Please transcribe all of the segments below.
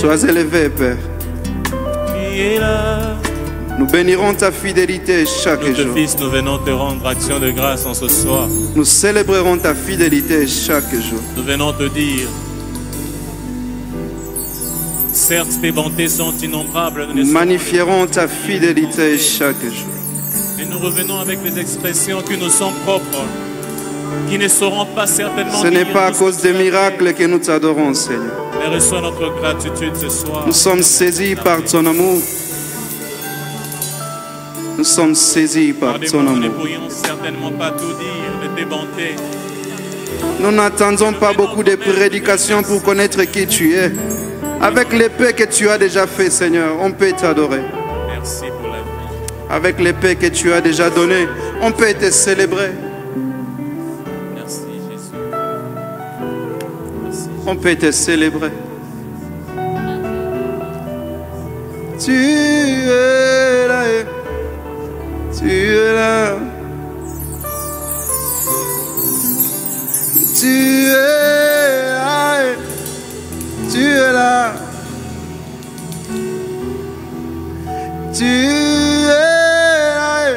Sois élevé, Père. Qui est là? Nous bénirons ta fidélité chaque Nous, tes jour. fils, nous venons te rendre action de grâce en ce soir. Nous célébrerons ta fidélité chaque jour. Nous venons te dire, certes tes bontés sont innombrables. Nous magnifierons ta fidélité chaque jour. Et nous revenons avec les expressions qui nous sont propres, qui ne seront pas certainement. Ce n'est pas à cause des miracles que nous t'adorons, Seigneur. Mais reçois notre gratitude ce soir. Nous sommes saisis par ton amour. Nous sommes saisis par ton Nous ne amour. pourrions certainement pas tout dire de tes bontés. Nous n'attendons pas beaucoup de prédications pour connaître qui tu es. Avec l'épée que tu as déjà fait, Seigneur, on peut t'adorer. Merci pour la vie. Avec l'épée que tu as déjà donnée, on peut te célébrer. Merci Jésus. Merci. On peut te célébrer. Tu es là. Tu es là. Tu es là. Tu es là. Tu es là.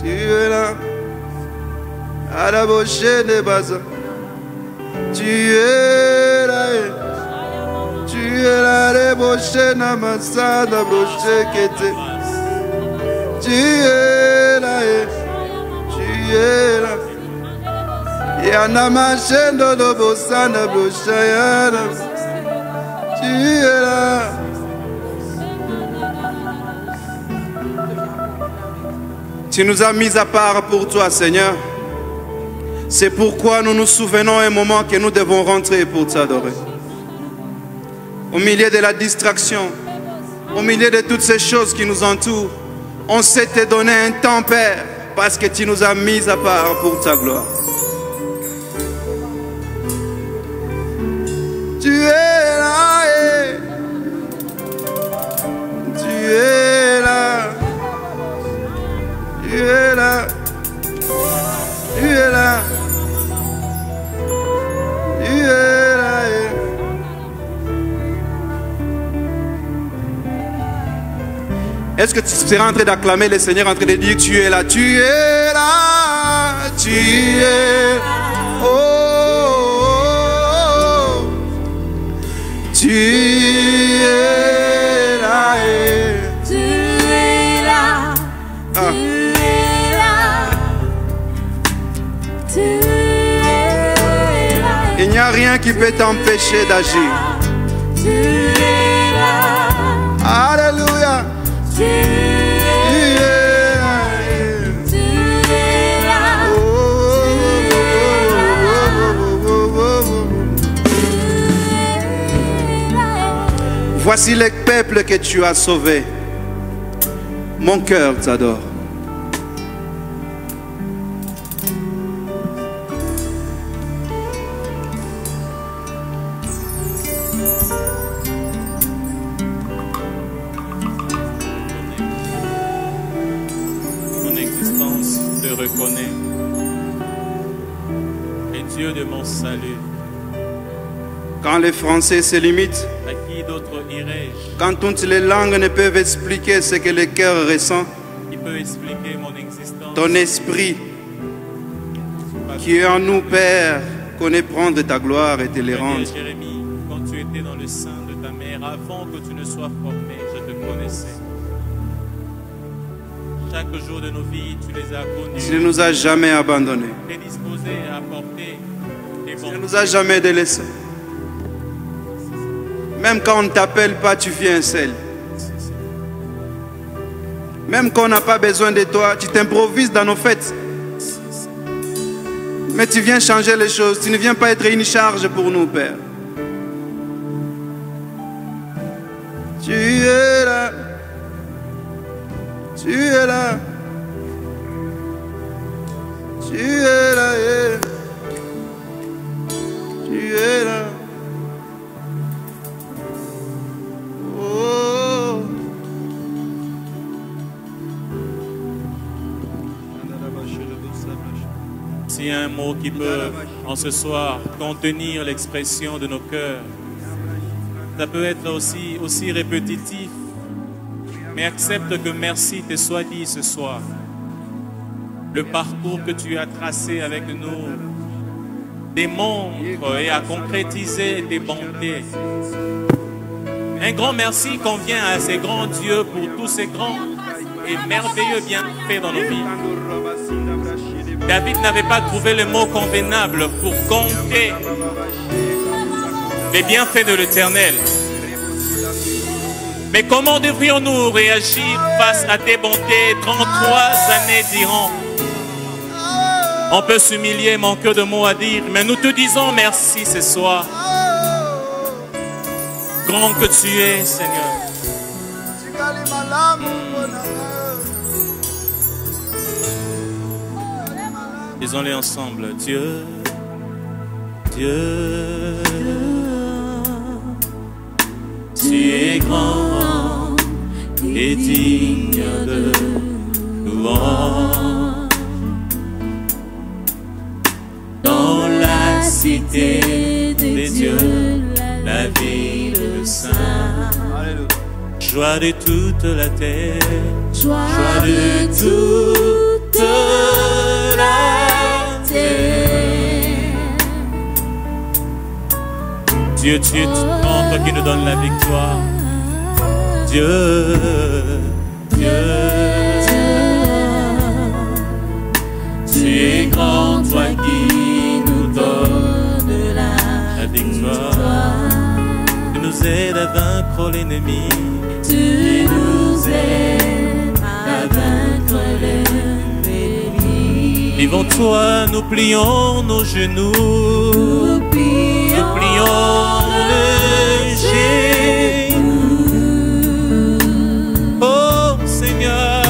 Tu es là. À la bouche des bases. Tu es là. Tu es là. Les bouches n'amassent la bouche qui était. Tu es là. Tu es là. Yana machendo do bosana boshayana. Tu es là. Tu nous as mis à part pour toi, Seigneur. C'est pourquoi nous nous souvenons un moment que nous devons rentrer pour t'adorer. Au milieu de la distraction, au milieu de toutes ces choses qui nous entourent, on s'est te donné un temps, Père, parce que tu nous as mis à part pour ta gloire. Tu es là, tu es là, tu es là, tu es là, tu es là. Est-ce que tu seras en train d'acclamer le Seigneur, en train de dire tu es là, tu es là, tu es là. Tu es là, tu es là, tu es là, tu es là. Il n'y a rien qui peut t'empêcher d'agir. Tu es là, Alléluia. tu es là, tu es là, voici le peuple que tu as sauvé. Mon cœur t'adore. Mon existence te reconnaît. Et Dieu de mon salut. Quand les Français se limitent, À qui d'autre irai-je? quand toutes les langues ne peuvent expliquer ce que le cœur ressent, Qui peut expliquer mon existence? ton esprit qui est en nous, Père, connaît prendre ta gloire et te les rendre. Jérémie, quand tu étais dans le sein de ta mère, avant que tu ne sois formé, je te connaissais. Chaque jour de nos vies, tu les as connus. Tu ne nous as jamais abandonnés. Tu es disposé à apporter tes Tu ne bons. nous as jamais délaissés. Même quand on ne t'appelle pas, tu viens seul. Même quand on n'a pas besoin de toi, tu t'improvises dans nos fêtes. Mais tu viens changer les choses. Tu ne viens pas être une charge pour nous, Père. Tu es là. Tu es là. Tu es là. Tu es là. Oh. S'il y a un mot qui peut, en ce soir, contenir l'expression de nos cœurs, Ça peut être aussi répétitif. Mais accepte que merci te soit dit ce soir. Le parcours que tu as tracé avec nous démontre et a concrétisé tes bontés. Un grand merci convient à ces grands dieux pour tous ces grands et merveilleux bienfaits dans nos vies. David n'avait pas trouvé le mot convenable pour compter les bienfaits de l'Éternel. Mais comment devrions-nous réagir face à tes bontés 33 années durant? On peut s'humilier, manquer de mots à dire, mais nous te disons merci ce soir. Grand que tu es, Seigneur. Disons-les ensemble. Dieu, Dieu, tu es grand et digne de louange. Dans la cité des dieux, la ville sainte, joie de toute la terre, joie de toute la terre. Dieu, tu es grand, toi qui nous donnes la victoire. Dieu, Dieu, tu es grand, toi qui nous donnes la victoire. Tu nous aides à vaincre l'ennemi. Tu nous aides à vaincre l'ennemi. Devant toi, nous plions nos genoux. Nous plions le genou. Oh Seigneur,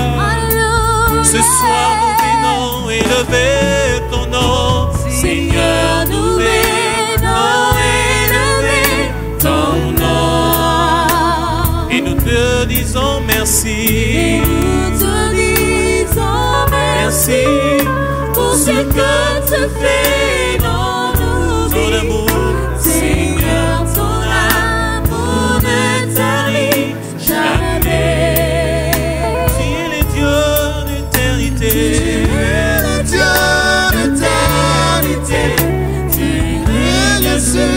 ce soir nous venons élever ton nom. Seigneur, nous venons élever ton nom. Et nous te disons merci. Nous te disons merci pour ce que tu fais dans nos Ton vies. amour, Seigneur, ton amour ne tarit jamais. tu es le Dieu d'éternité. Le Dieu d'éternité, tu règnes sur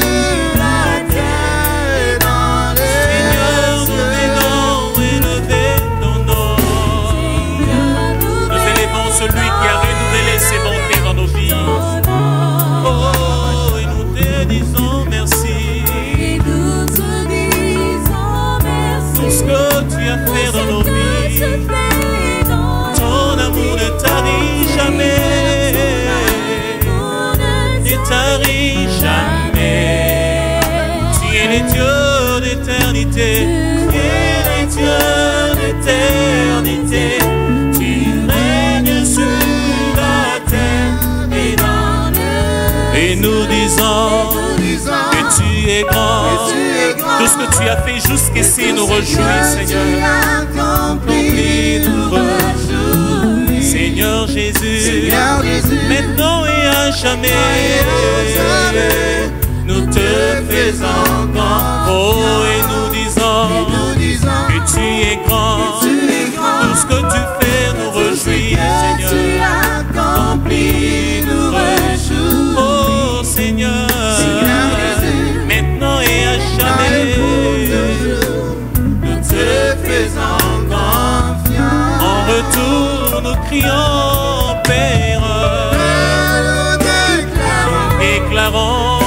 la terre et dans Seigneur, les nous cieux. venons élever ton nom. Nous élevons celui qui a renouvelé ses bontés dans nos vies. Oh, et nous te disons merci. Et nous te disons merci. Tout ce que tu as fait dans nos vies. Ton amour ne tarit jamais. Ne tarit jamais. Tu es le Dieu d'éternité. Tu es le Dieu d'éternité. Tu règnes sur la terre et dans le... Et nous disons que tu es grand. Tout ce que tu as fait jusqu'ici nous réjouit, Seigneur. Accompli nous réjouit. Seigneur Jésus, maintenant et à jamais, nous te faisons grand. Oh, et nous disons que tu es grand. Tout ce que tu fais nous réjouit, Seigneur. Accompli nous réjouit. Oh Seigneur, maintenant et à jamais, nous te faisons confiance. En retour, nous crions, Père, déclarons,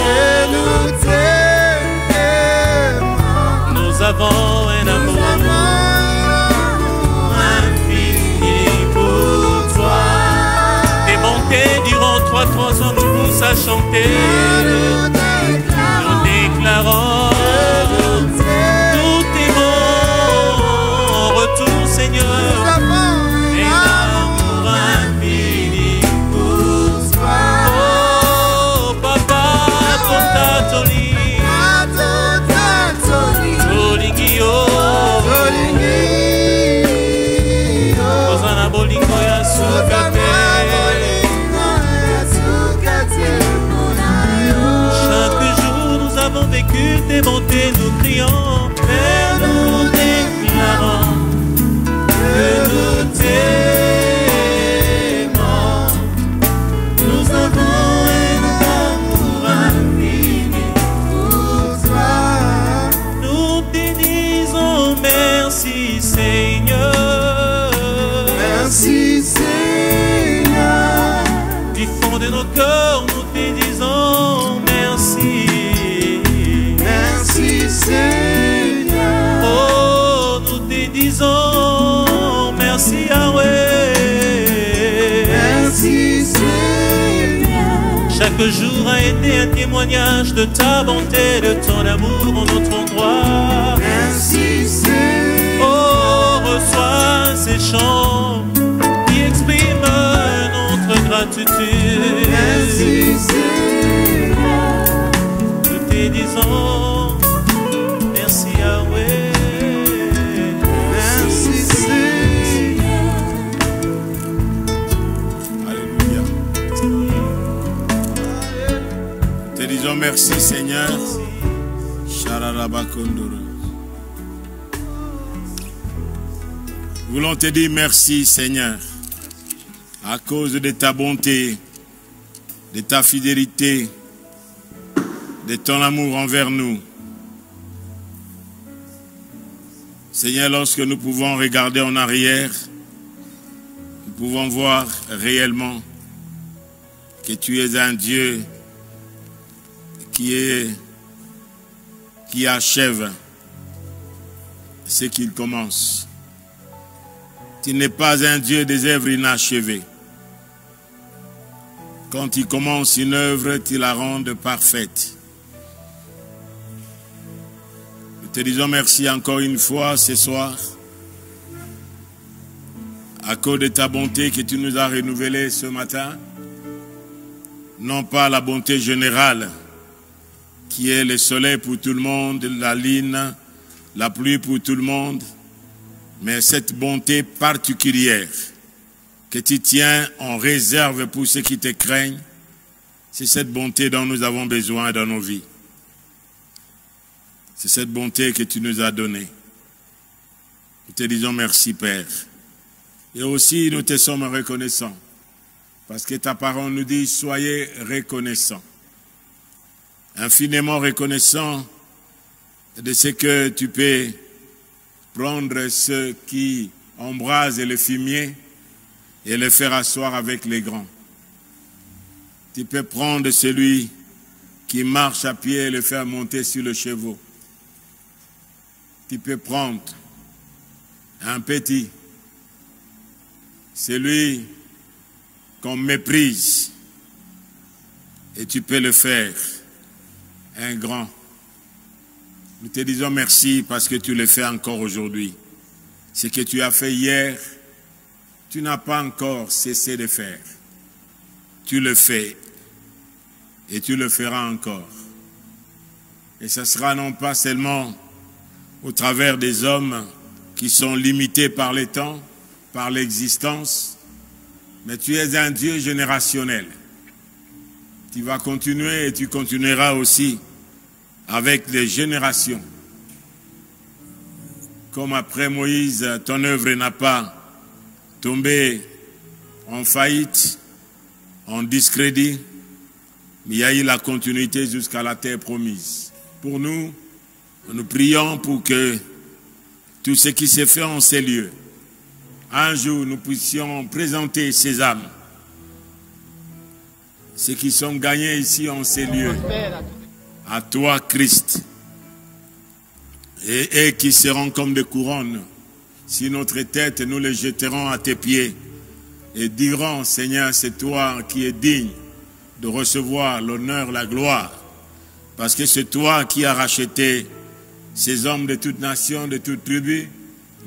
nous avons un amour infini pour toi. Tes bontés durant 3 ans nous poussent à chanter. Nous déclarons, tout est bon. En retour, Seigneur, et l'amour infini pour toi. Oh, Papa, Totatoli, Tolingio, Ozana Bolingo ya Sukate. tes bontés, nous crions, Père, nous déclarons que nous t'aimons. Nous avons un amour infini pour toi. Nous te disons merci, Seigneur. Merci Seigneur. Du fond de nos cœurs, nous te disons merci. Merci Seigneur. Oh, nous te disons merci Yahweh. Merci Seigneur. Chaque jour a été un témoignage de ta bonté, de ton amour en notre endroit. Merci Seigneur. Oh, reçois ces chants qui expriment notre gratitude. Merci Seigneur. Nous te disons merci Yahweh. Merci Seigneur. Alléluia. Te disons merci Seigneur. Shararabakondoro. Nous voulons te dire merci Seigneur. À cause de ta bonté, de ta fidélité, de ton amour envers nous. Seigneur, lorsque nous pouvons regarder en arrière, nous pouvons voir réellement que tu es un Dieu qui achève ce qu'il commence. Tu n'es pas un Dieu des œuvres inachevées. Quand tu commences une œuvre, tu la rends parfaite. Nous te disons merci encore une fois ce soir, à cause de ta bonté que tu nous as renouvelée ce matin. Non pas la bonté générale, qui est le soleil pour tout le monde, la lune, la pluie pour tout le monde, mais cette bonté particulière que tu tiens en réserve pour ceux qui te craignent, c'est cette bonté dont nous avons besoin dans nos vies. C'est cette bonté que tu nous as donnée. Nous te disons merci, Père. Et aussi, nous te sommes reconnaissants, parce que ta parole nous dit, soyez reconnaissants. Infiniment reconnaissants de ce que tu peux prendre ceux qui embrasent le fumier et le faire asseoir avec les grands. Tu peux prendre celui qui marche à pied et le faire monter sur le cheval. Tu peux prendre un petit, celui qu'on méprise, et tu peux le faire un grand. Nous te disons merci parce que tu le fais encore aujourd'hui. Ce que tu as fait hier, tu n'as pas encore cessé de faire. Tu le fais et tu le feras encore. Et ce sera non pas seulement au travers des hommes qui sont limités par le temps, par l'existence, mais tu es un Dieu générationnel. Tu vas continuer et tu continueras aussi avec les générations. Comme après Moïse, ton œuvre n'a pas tombé en faillite, en discrédit, mais il y a eu la continuité jusqu'à la terre promise. Pour nous, nous prions pour que tout ce qui s'est fait en ces lieux, un jour nous puissions présenter ces âmes, ceux qui sont gagnés ici en ces lieux, à toi Christ, et qui seront comme des couronnes. Si notre tête, nous les jetterons à tes pieds et dirons, Seigneur, c'est toi qui es digne de recevoir l'honneur, la gloire, parce que c'est toi qui as racheté ces hommes de toutes nations, de toutes tribus,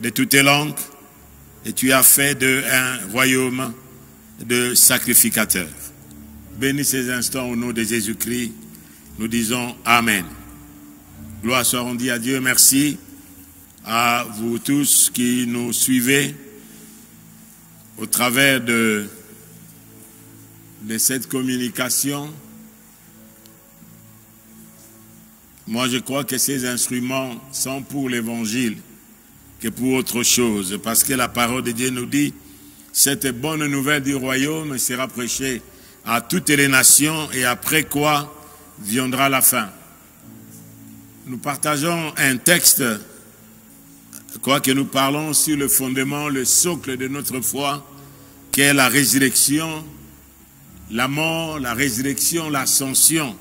de toutes langues, et tu as fait d'eux un royaume de sacrificateurs. Bénis ces instants au nom de Jésus-Christ. Nous disons Amen. Gloire soit rendue à Dieu. Merci à vous tous qui nous suivez au travers de cette communication. Moi, je crois que ces instruments sont pour l'évangile que pour autre chose. Parce que la parole de Dieu nous dit, cette bonne nouvelle du royaume sera prêchée à toutes les nations et après quoi viendra la fin. Nous partageons un texte, quoique nous parlons sur le fondement, le socle de notre foi, qui est la résurrection, la mort, la résurrection, l'ascension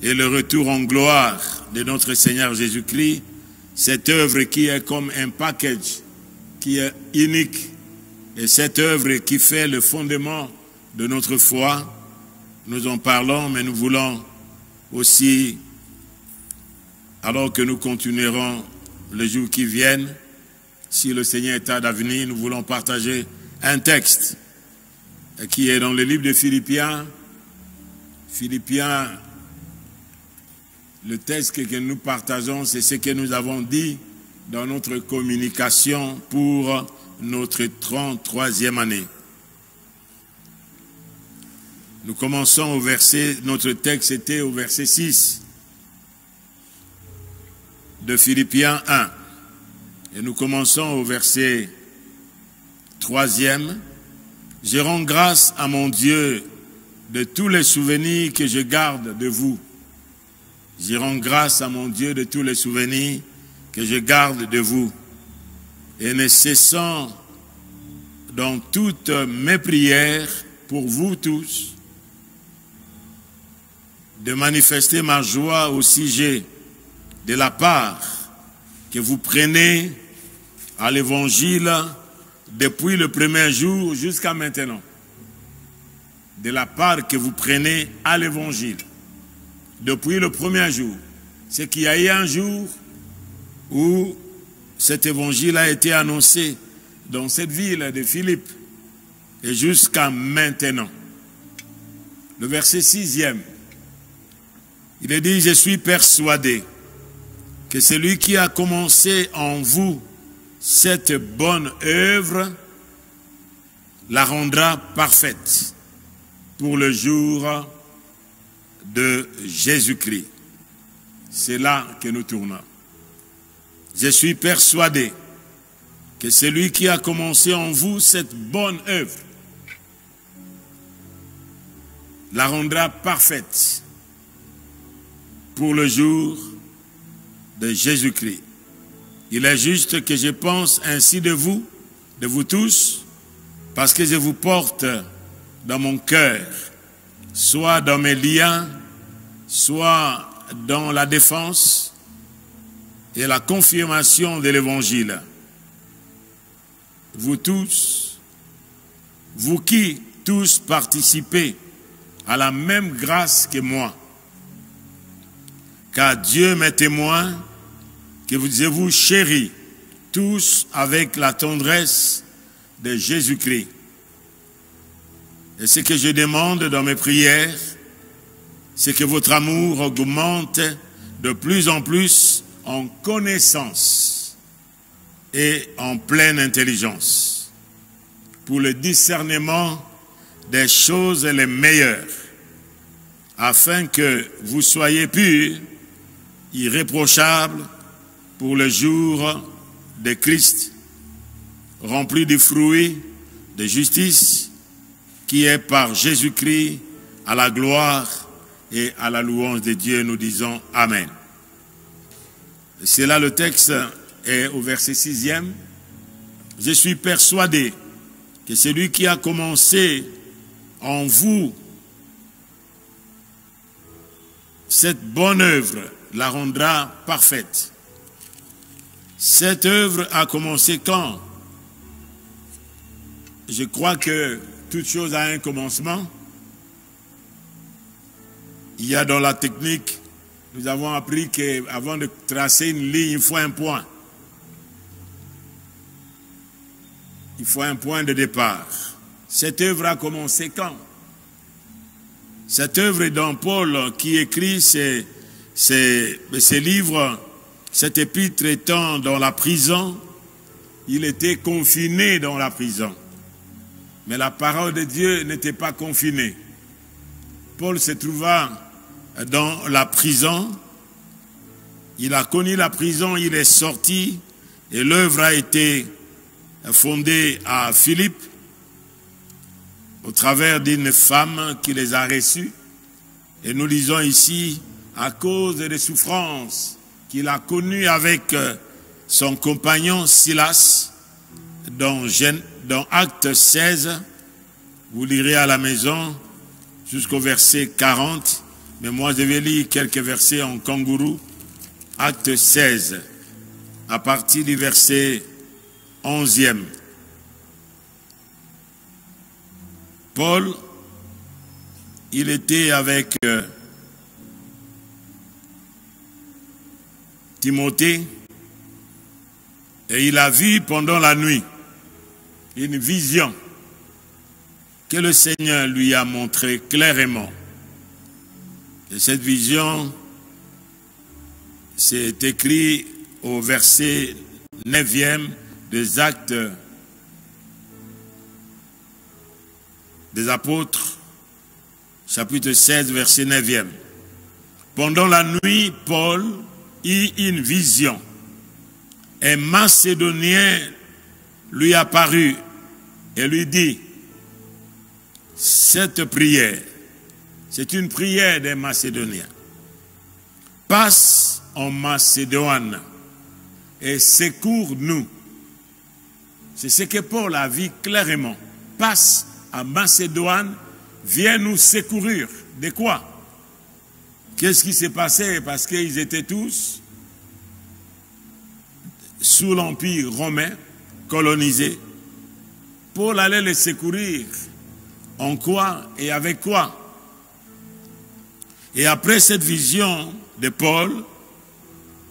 et le retour en gloire de notre Seigneur Jésus-Christ, cette œuvre qui est comme un package, qui est unique, et cette œuvre qui fait le fondement de notre foi, nous en parlons, mais nous voulons aussi, alors que nous continuerons les jours qui viennent, si le Seigneur est à d'avenir, nous voulons partager un texte qui est dans le livre de Philippiens. Philippiens, le texte que nous partageons, c'est ce que nous avons dit dans notre communication pour notre 33e année. Nous commençons au verset, notre texte était au verset 6 de Philippiens 1. Et nous commençons au verset 3e. Je rends grâce à mon Dieu de tous les souvenirs que je garde de vous. Je rends grâce à mon Dieu de tous les souvenirs que je garde de vous. Et ne cessant dans toutes mes prières pour vous tous, de manifester ma joie au sujet de la part que vous prenez à l'évangile depuis le premier jour jusqu'à maintenant. De la part que vous prenez à l'évangile depuis le premier jour. C'est qu'il y a eu un jour où cet évangile a été annoncé dans cette ville de Philippe et jusqu'à maintenant. Le verset 6e, il est dit, je suis persuadé que celui qui a commencé en vous cette bonne œuvre la rendra parfaite pour le jour de Jésus-Christ. C'est là que nous tournons. Je suis persuadé que celui qui a commencé en vous cette bonne œuvre la rendra parfaite pour le jour de Jésus-Christ. Il est juste que je pense ainsi de vous tous, parce que je vous porte dans mon cœur, soit dans mes liens, soit dans la défense et la confirmation de l'Évangile. Vous tous, vous qui tous participez à la même grâce que moi, car Dieu m'est témoin que je vous chéris tous avec la tendresse de Jésus-Christ. Et ce que je demande dans mes prières, c'est que votre amour augmente de plus en plus en connaissance et en pleine intelligence, pour le discernement des choses les meilleures, afin que vous soyez purs, irréprochables pour le jour de Christ, remplis de fruits de justice, qui est par Jésus-Christ à la gloire et à la louange de Dieu. Nous disons Amen. C'est là le texte est au verset 6e. Je suis persuadé que celui qui a commencé en vous cette bonne œuvre la rendra parfaite. Cette œuvre a commencé quand? Je crois que toute chose a un commencement. Il y a dans la technique, nous avons appris qu'avant de tracer une ligne, il faut un point. Il faut un point de départ. Cette œuvre a commencé quand? Cette œuvre est dans Paul qui écrit ces livres, cet épître étant dans la prison. Il était confiné dans la prison. Mais la parole de Dieu n'était pas confinée. Paul se trouva dans la prison Il a connu la prison, il est sorti et l'œuvre a été fondée à Philippe au travers d'une femme qui les a reçus. Et nous lisons ici, à cause des souffrances qu'il a connues avec son compagnon Silas, dans Acte 16, vous lirez à la maison jusqu'au verset 40, mais moi je vais lire quelques versets en kangourou. Acte 16, à partir du verset 11e. Paul, il était avec Timothée et il a vu pendant la nuit une vision que le Seigneur lui a montrée clairement. Et cette vision, c'est écrit au verset 9e des Actes des Apôtres, chapitre 16, verset 9e. Pendant la nuit, Paul eut une vision. Un Macédonien lui apparut et lui dit, cette prière, c'est une prière des Macédoniens. Passe en Macédoine et secours-nous. C'est ce que Paul a vu clairement. Passe en Macédoine, viens nous secourir. De quoi? Qu'est-ce qui s'est passé? Parce qu'ils étaient tous sous l'Empire romain, colonisés. Paul allait les secourir. En quoi et avec quoi? Et après cette vision de Paul,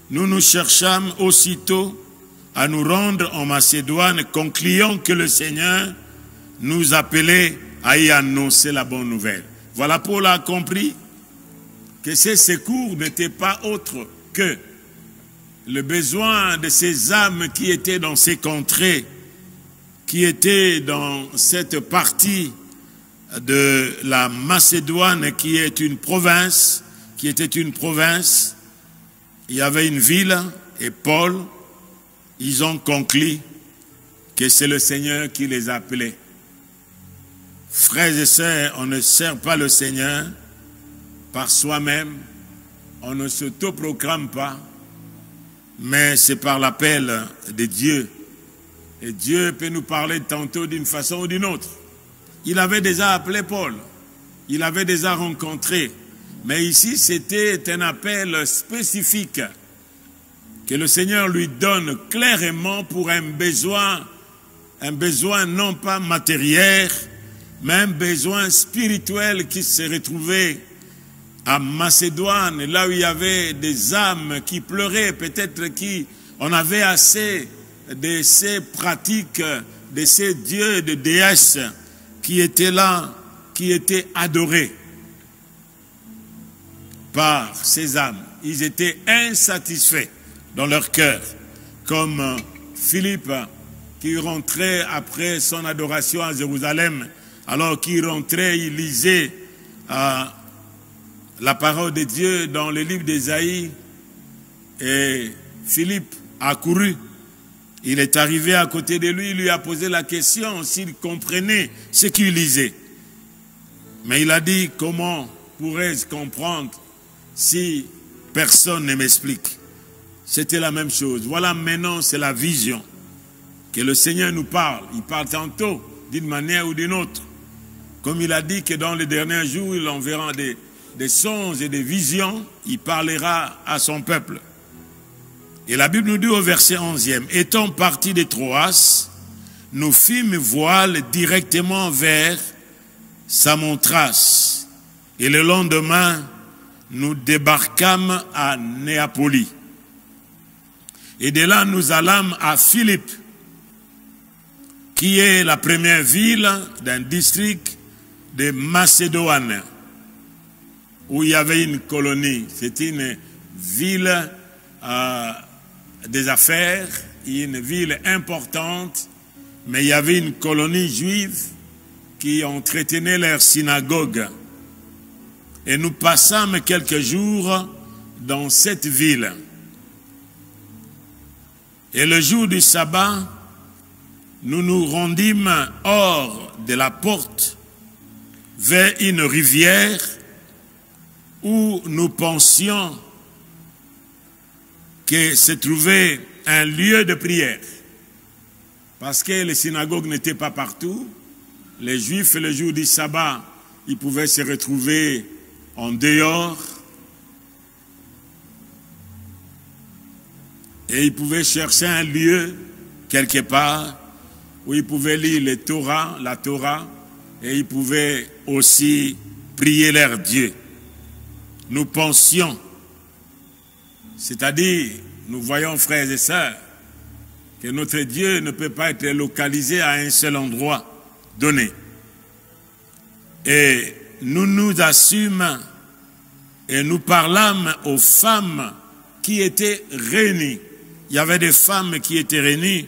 nous nous cherchâmes aussitôt à nous rendre en Macédoine, concluant que le Seigneur nous appelait à y annoncer la bonne nouvelle. Voilà, Paul a compris que ces secours n'étaient pas autres que le besoin de ces âmes qui étaient dans ces contrées, qui étaient dans cette partie de la Macédoine qui est une province, Il y avait une ville et Paul, ils ont conclu que c'est le Seigneur qui les appelait. Frères et sœurs, on ne sert pas le Seigneur par soi-même, on ne s'autoproclame pas, mais c'est par l'appel de Dieu. Et Dieu peut nous parler tantôt d'une façon ou d'une autre. Il avait déjà appelé Paul, il avait déjà rencontré, mais ici c'était un appel spécifique que le Seigneur lui donne clairement pour un besoin non pas matériel, mais un besoin spirituel qui se retrouvait à Macédoine, là où il y avait des âmes qui pleuraient, peut-être on avait assez de ces pratiques, de ces dieux et de déesses qui étaient là, qui étaient adorés par ces âmes. Ils étaient insatisfaits dans leur cœur, comme Philippe qui rentrait après son adoration à Jérusalem. Alors qu'il rentrait, il lisait la parole de Dieu dans le livre d'Ésaïe et Philippe a couru. Il est arrivé à côté de lui, il lui a posé la question s'il comprenait ce qu'il lisait. Mais il a dit, comment pourrais-je comprendre si personne ne m'explique? C'était la même chose. Voilà, maintenant c'est la vision que le Seigneur nous parle. Il parle tantôt d'une manière ou d'une autre. Comme il a dit que dans les derniers jours, il enverra des songes et des visions, il parlera à son peuple. Et la Bible nous dit au verset 11e, étant partis de Troas, nous fîmes voile directement vers Samothrace. Et le lendemain, nous débarquâmes à Néapolis. Et de là, nous allâmes à Philippe, qui est la première ville d'un district de Macédoine, où il y avait une colonie. C'était une ville des affaires, une ville importante, mais il y avait une colonie juive qui entretenait leur synagogue. Et nous passâmes quelques jours dans cette ville. Et le jour du sabbat, nous nous rendîmes hors de la porte vers une rivière où nous pensions que se trouvait un lieu de prière. Parce que les synagogues n'étaient pas partout. Les Juifs, le jour du sabbat, ils pouvaient se retrouver en dehors. Et ils pouvaient chercher un lieu, quelque part, où ils pouvaient lire la Torah, et ils pouvaient aussi prier leur Dieu. Nous pensions, c'est-à-dire, nous voyons, frères et sœurs, que notre Dieu ne peut pas être localisé à un seul endroit donné. Et nous nous assumons et nous parlâmes aux femmes qui étaient réunies. Il y avait des femmes qui étaient réunies,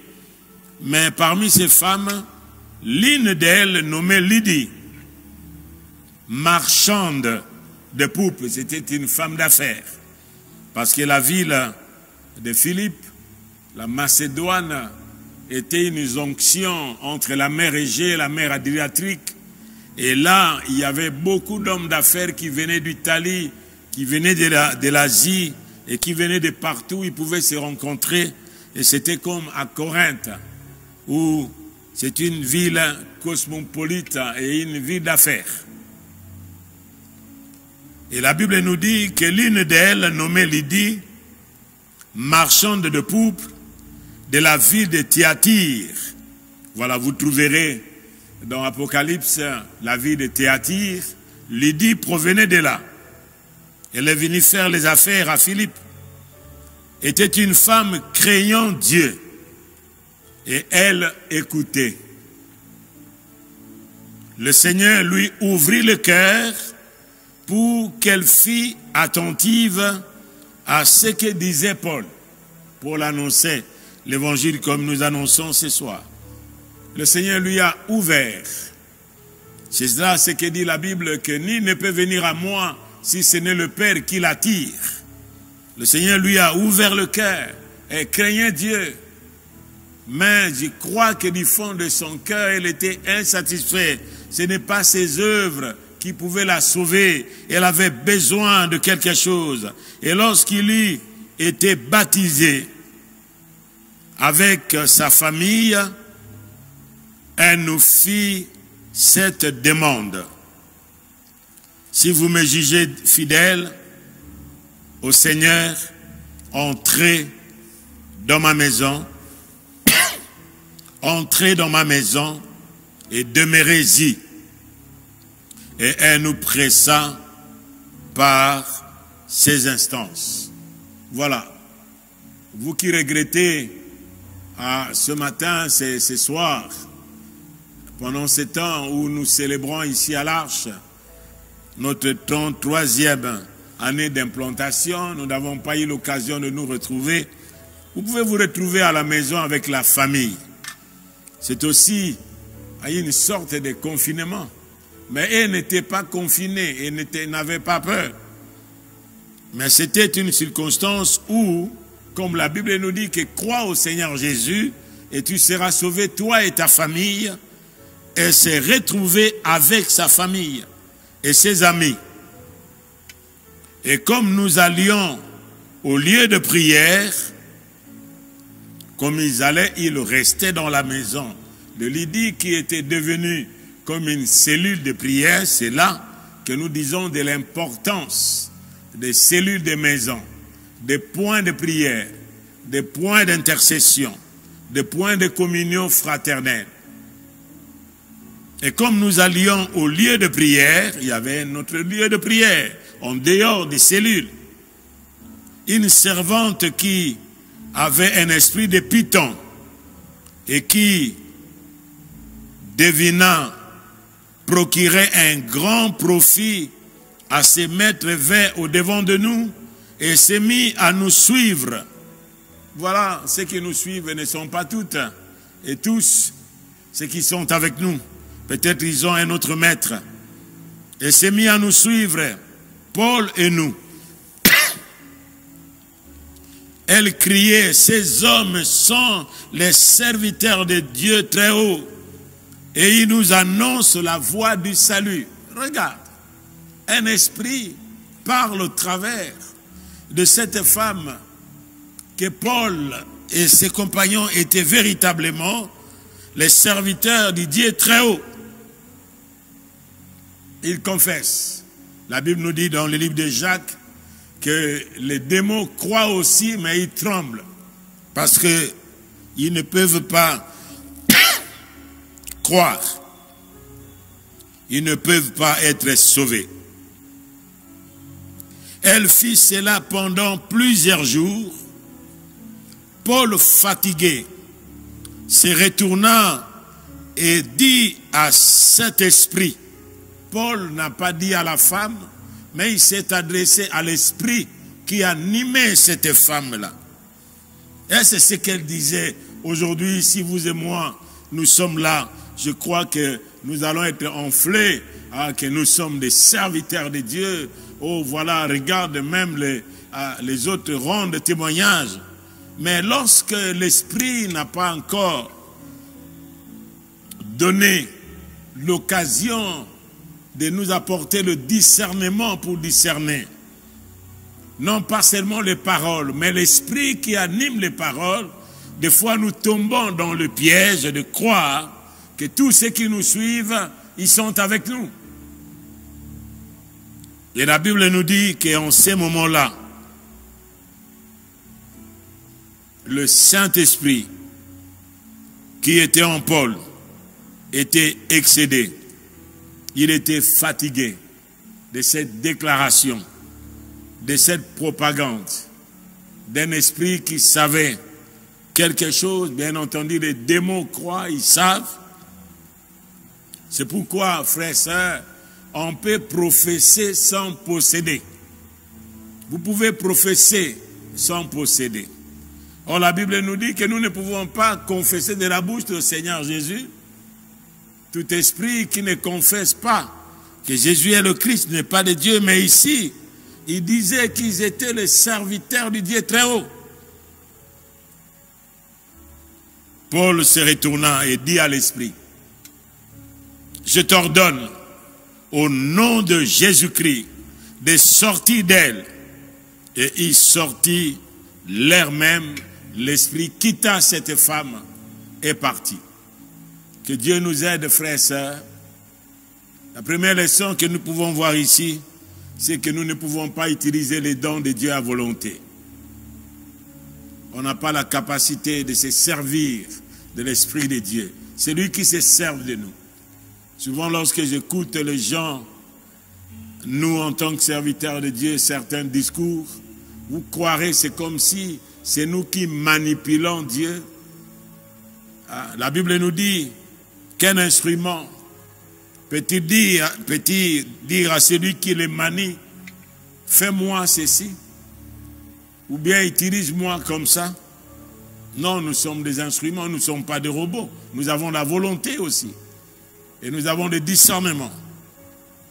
mais parmi ces femmes, l'une d'elles, nommée Lydie, marchande de poupes, c'était une femme d'affaires. Parce que la ville de Philippe, la Macédoine, était une jonction entre la mer Égée et la mer Adriatique. Et là, il y avait beaucoup d'hommes d'affaires qui venaient d'Italie, qui venaient de l'Asie et qui venaient de partout. Ils pouvaient se rencontrer. Et c'était comme à Corinthe, où c'est une ville cosmopolite et une ville d'affaires. Et la Bible nous dit que l'une d'elles, nommée Lydie, marchande de poupes de la ville de Thyatire. Voilà, vous trouverez dans Apocalypse la ville de Thyatire. Lydie provenait de là. Elle est venue faire les affaires à Philippe. Était une femme craignant Dieu. Et elle écoutait. Le Seigneur lui ouvrit le cœur pour qu'elle fît attentive à ce que disait Paul, pour l'annoncer, l'évangile comme nous annonçons ce soir. Le Seigneur lui a ouvert. C'est cela ce que dit la Bible, que nul ne peut venir à moi si ce n'est le Père qui l'attire. Le Seigneur lui a ouvert le cœur et craignait Dieu. Mais je crois que du fond de son cœur, elle était insatisfaite. Ce n'est pas ses œuvres qui pouvaient la sauver. Elle avait besoin de quelque chose. Et lorsqu'il eut été baptisé avec sa famille, elle nous fit cette demande. Si vous me jugez fidèle au Seigneur, entrez dans ma maison, entrez dans ma maison et demeurez-y. Et elle nous pressa par ses instances. Voilà. Vous qui regrettez ce matin, ce soir, pendant ce temps où nous célébrons ici à l'Arche notre 33e année d'implantation, nous n'avons pas eu l'occasion de nous retrouver. Vous pouvez vous retrouver à la maison avec la famille. C'est aussi une sorte de confinement. Mais elle n'était pas confinée, elle n'avait pas peur. Mais c'était une circonstance où, comme la Bible nous dit, que crois au Seigneur Jésus et tu seras sauvé, toi et ta famille. Elle s'est retrouvée avec sa famille et ses amis. Et comme nous allions au lieu de prière, comme ils allaient, ils restaient dans la maison de Lydie qui était devenue comme une cellule de prière. C'est là que nous disons de l'importance des cellules de maison, des points de prière, des points d'intercession, des points de communion fraternelle. Et comme nous allions au lieu de prière, il y avait notre lieu de prière, en dehors des cellules. Une servante qui avait un esprit de python et qui, devinant procurer un grand profit à se mettre vers au devant de nous et s'est mis à nous suivre. Voilà, ceux qui nous suivent ne sont pas toutes et tous ceux qui sont avec nous. Peut-être ils ont un autre maître. Et s'est mis à nous suivre, Paul et nous. Elle criait, ces hommes sont les serviteurs de Dieu très haut et ils nous annoncent la voie du salut. Regarde, un esprit parle au travers de cette femme que Paul et ses compagnons étaient véritablement les serviteurs du Dieu très haut. Ils confessent. La Bible nous dit dans le livre de Jacques que les démons croient aussi, mais ils tremblent. Parce qu'ils ne peuvent pas croire. Ils ne peuvent pas être sauvés. Elle fit cela pendant plusieurs jours. Paul, fatigué, se retourna et dit à cet esprit. Paul n'a pas dit à la femme, mais il s'est adressé à l'esprit qui animait cette femme-là. Et c'est ce qu'elle disait. Aujourd'hui, si vous et moi, nous sommes là, je crois que nous allons être enflés, que nous sommes des serviteurs de Dieu. Oh, voilà, regarde, même les autres rendent témoignage. Mais lorsque l'esprit n'a pas encore donné l'occasion de nous apporter le discernement pour discerner, non pas seulement les paroles, mais l'esprit qui anime les paroles, des fois nous tombons dans le piège de croire que tous ceux qui nous suivent, ils sont avec nous. Et la Bible nous dit qu'en ces moments-là, le Saint-Esprit qui était en Paul était excédé. Il était fatigué de cette déclaration, de cette propagande, d'un esprit qui savait quelque chose. Bien entendu, les démons croient, ils savent. C'est pourquoi, frères et sœurs, on peut prophétiser sans posséder. Vous pouvez prophétiser sans posséder. Or, la Bible nous dit que nous ne pouvons pas confesser de la bouche du Seigneur Jésus. Tout esprit qui ne confesse pas que Jésus est le Christ n'est pas de Dieu, mais ici, il disait qu'ils étaient les serviteurs du Dieu très haut. Paul se retourna et dit à l'esprit, je t'ordonne, au nom de Jésus-Christ, de sortir d'elle. Et il sortit l'air même, l'esprit quitta cette femme et partit. Que Dieu nous aide, frères et sœurs. La première leçon que nous pouvons voir ici, c'est que nous ne pouvons pas utiliser les dons de Dieu à volonté. On n'a pas la capacité de se servir de l'Esprit de Dieu. C'est lui qui se sert de nous. Souvent, lorsque j'écoute les gens, nous, en tant que serviteurs de Dieu, certains discours, vous croirez, c'est comme si c'est nous qui manipulons Dieu. La Bible nous dit qu'un instrument peut-il dire à celui qui le manie, fais-moi ceci, ou bien utilise-moi comme ça. Non, nous sommes des instruments, nous ne sommes pas des robots. Nous avons la volonté aussi. Et nous avons le discernement.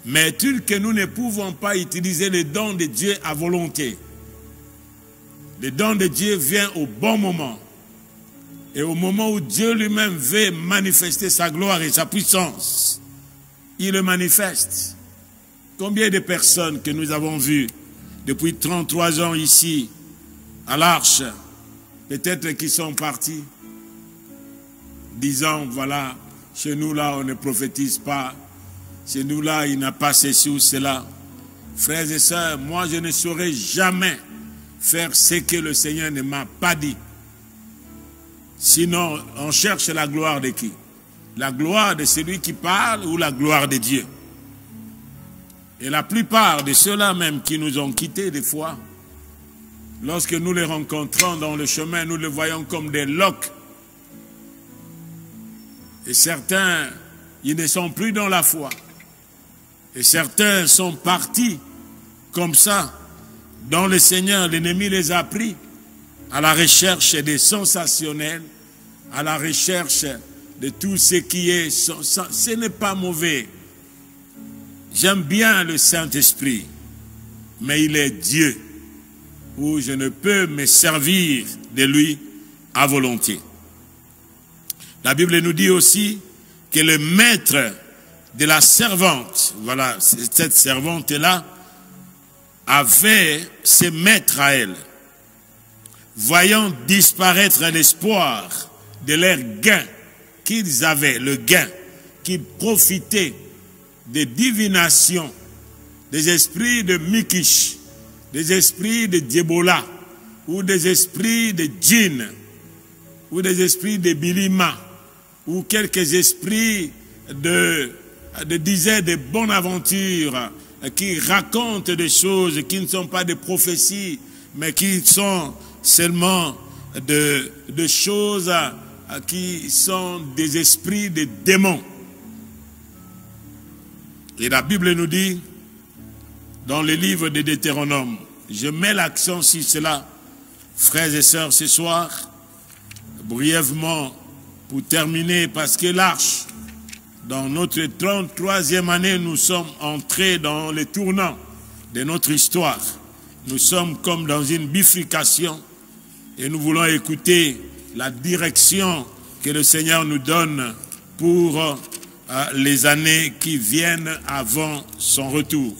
Mais tel que nous ne pouvons pas utiliser les dons de Dieu à volonté. Les dons de Dieu viennent au bon moment. Et au moment où Dieu lui-même veut manifester sa gloire et sa puissance, il le manifeste. Combien de personnes que nous avons vues depuis 33 ans ici, à l'Arche, peut-être qui sont partis, disant, voilà, chez nous là, on ne prophétise pas. Chez nous là, il n'a pas ceci ou cela. Frères et sœurs, moi, je ne saurais jamais faire ce que le Seigneur ne m'a pas dit. Sinon, on cherche la gloire de qui? La gloire de celui qui parle ou la gloire de Dieu? Et la plupart de ceux-là même qui nous ont quittés des fois, lorsque nous les rencontrons dans le chemin, nous les voyons comme des loques. Et certains, ils ne sont plus dans la foi. Et certains sont partis comme ça. Dans le Seigneur, l'ennemi les a pris à la recherche des sensationnels, à la recherche de tout ce qui est... Ce n'est pas mauvais. J'aime bien le Saint-Esprit, mais il est Dieu. où je ne peux me servir de lui à volonté. La Bible nous dit aussi que le maître de la servante, voilà, cette servante-là, avait ses maîtres à elle. Voyant disparaître l'espoir de leur gain qu'ils avaient, le gain, qu'ils profitaient des divinations, des esprits de Mikish, des esprits de Diebola, ou des esprits de djinn, ou des esprits de Bilima, ou quelques esprits de dizaines de bonnes aventures qui racontent des choses qui ne sont pas des prophéties, mais qui sont seulement de choses qui sont des esprits de démons. Et la Bible nous dit, dans le livre de Deutéronome, je mets l'accent sur cela, frères et sœurs, ce soir, brièvement, pour terminer, parce que l'arche, dans notre 33e année, nous sommes entrés dans le tournant de notre histoire. Nous sommes comme dans une bifurcation et nous voulons écouter la direction que le Seigneur nous donne pour les années qui viennent avant son retour.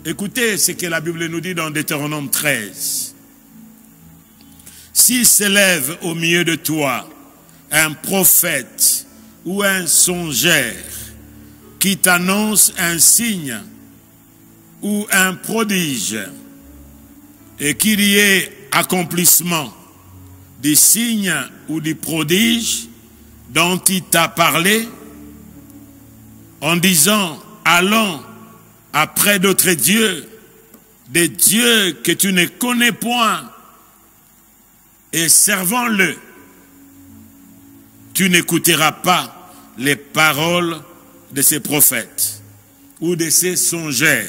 Écoutez ce que la Bible nous dit dans Deutéronome 13. S'il s'élève au milieu de toi un prophète ou un songeur qui t'annonce un signe ou un prodige et qu'il y ait accomplissement des signes ou des prodiges dont il t'a parlé en disant allons après d'autres dieux, des dieux que tu ne connais point et servons-le, tu n'écouteras pas les paroles de ces prophètes ou de ces songeurs,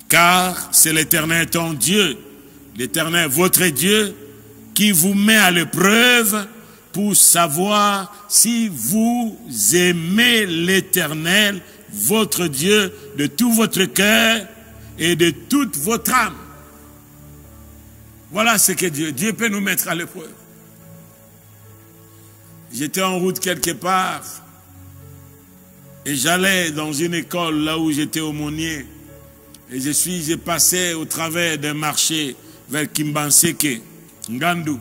car c'est l'Éternel ton Dieu, l'Éternel votre Dieu, qui vous met à l'épreuve pour savoir si vous aimez l'Éternel, votre Dieu, de tout votre cœur et de toute votre âme. Voilà ce que Dieu peut nous mettre à l'épreuve. J'étais en route quelque part et j'allais dans une école là où j'étais aumônier et j'ai passé au travers d'un marché vers Kimbanseke, Ngandou.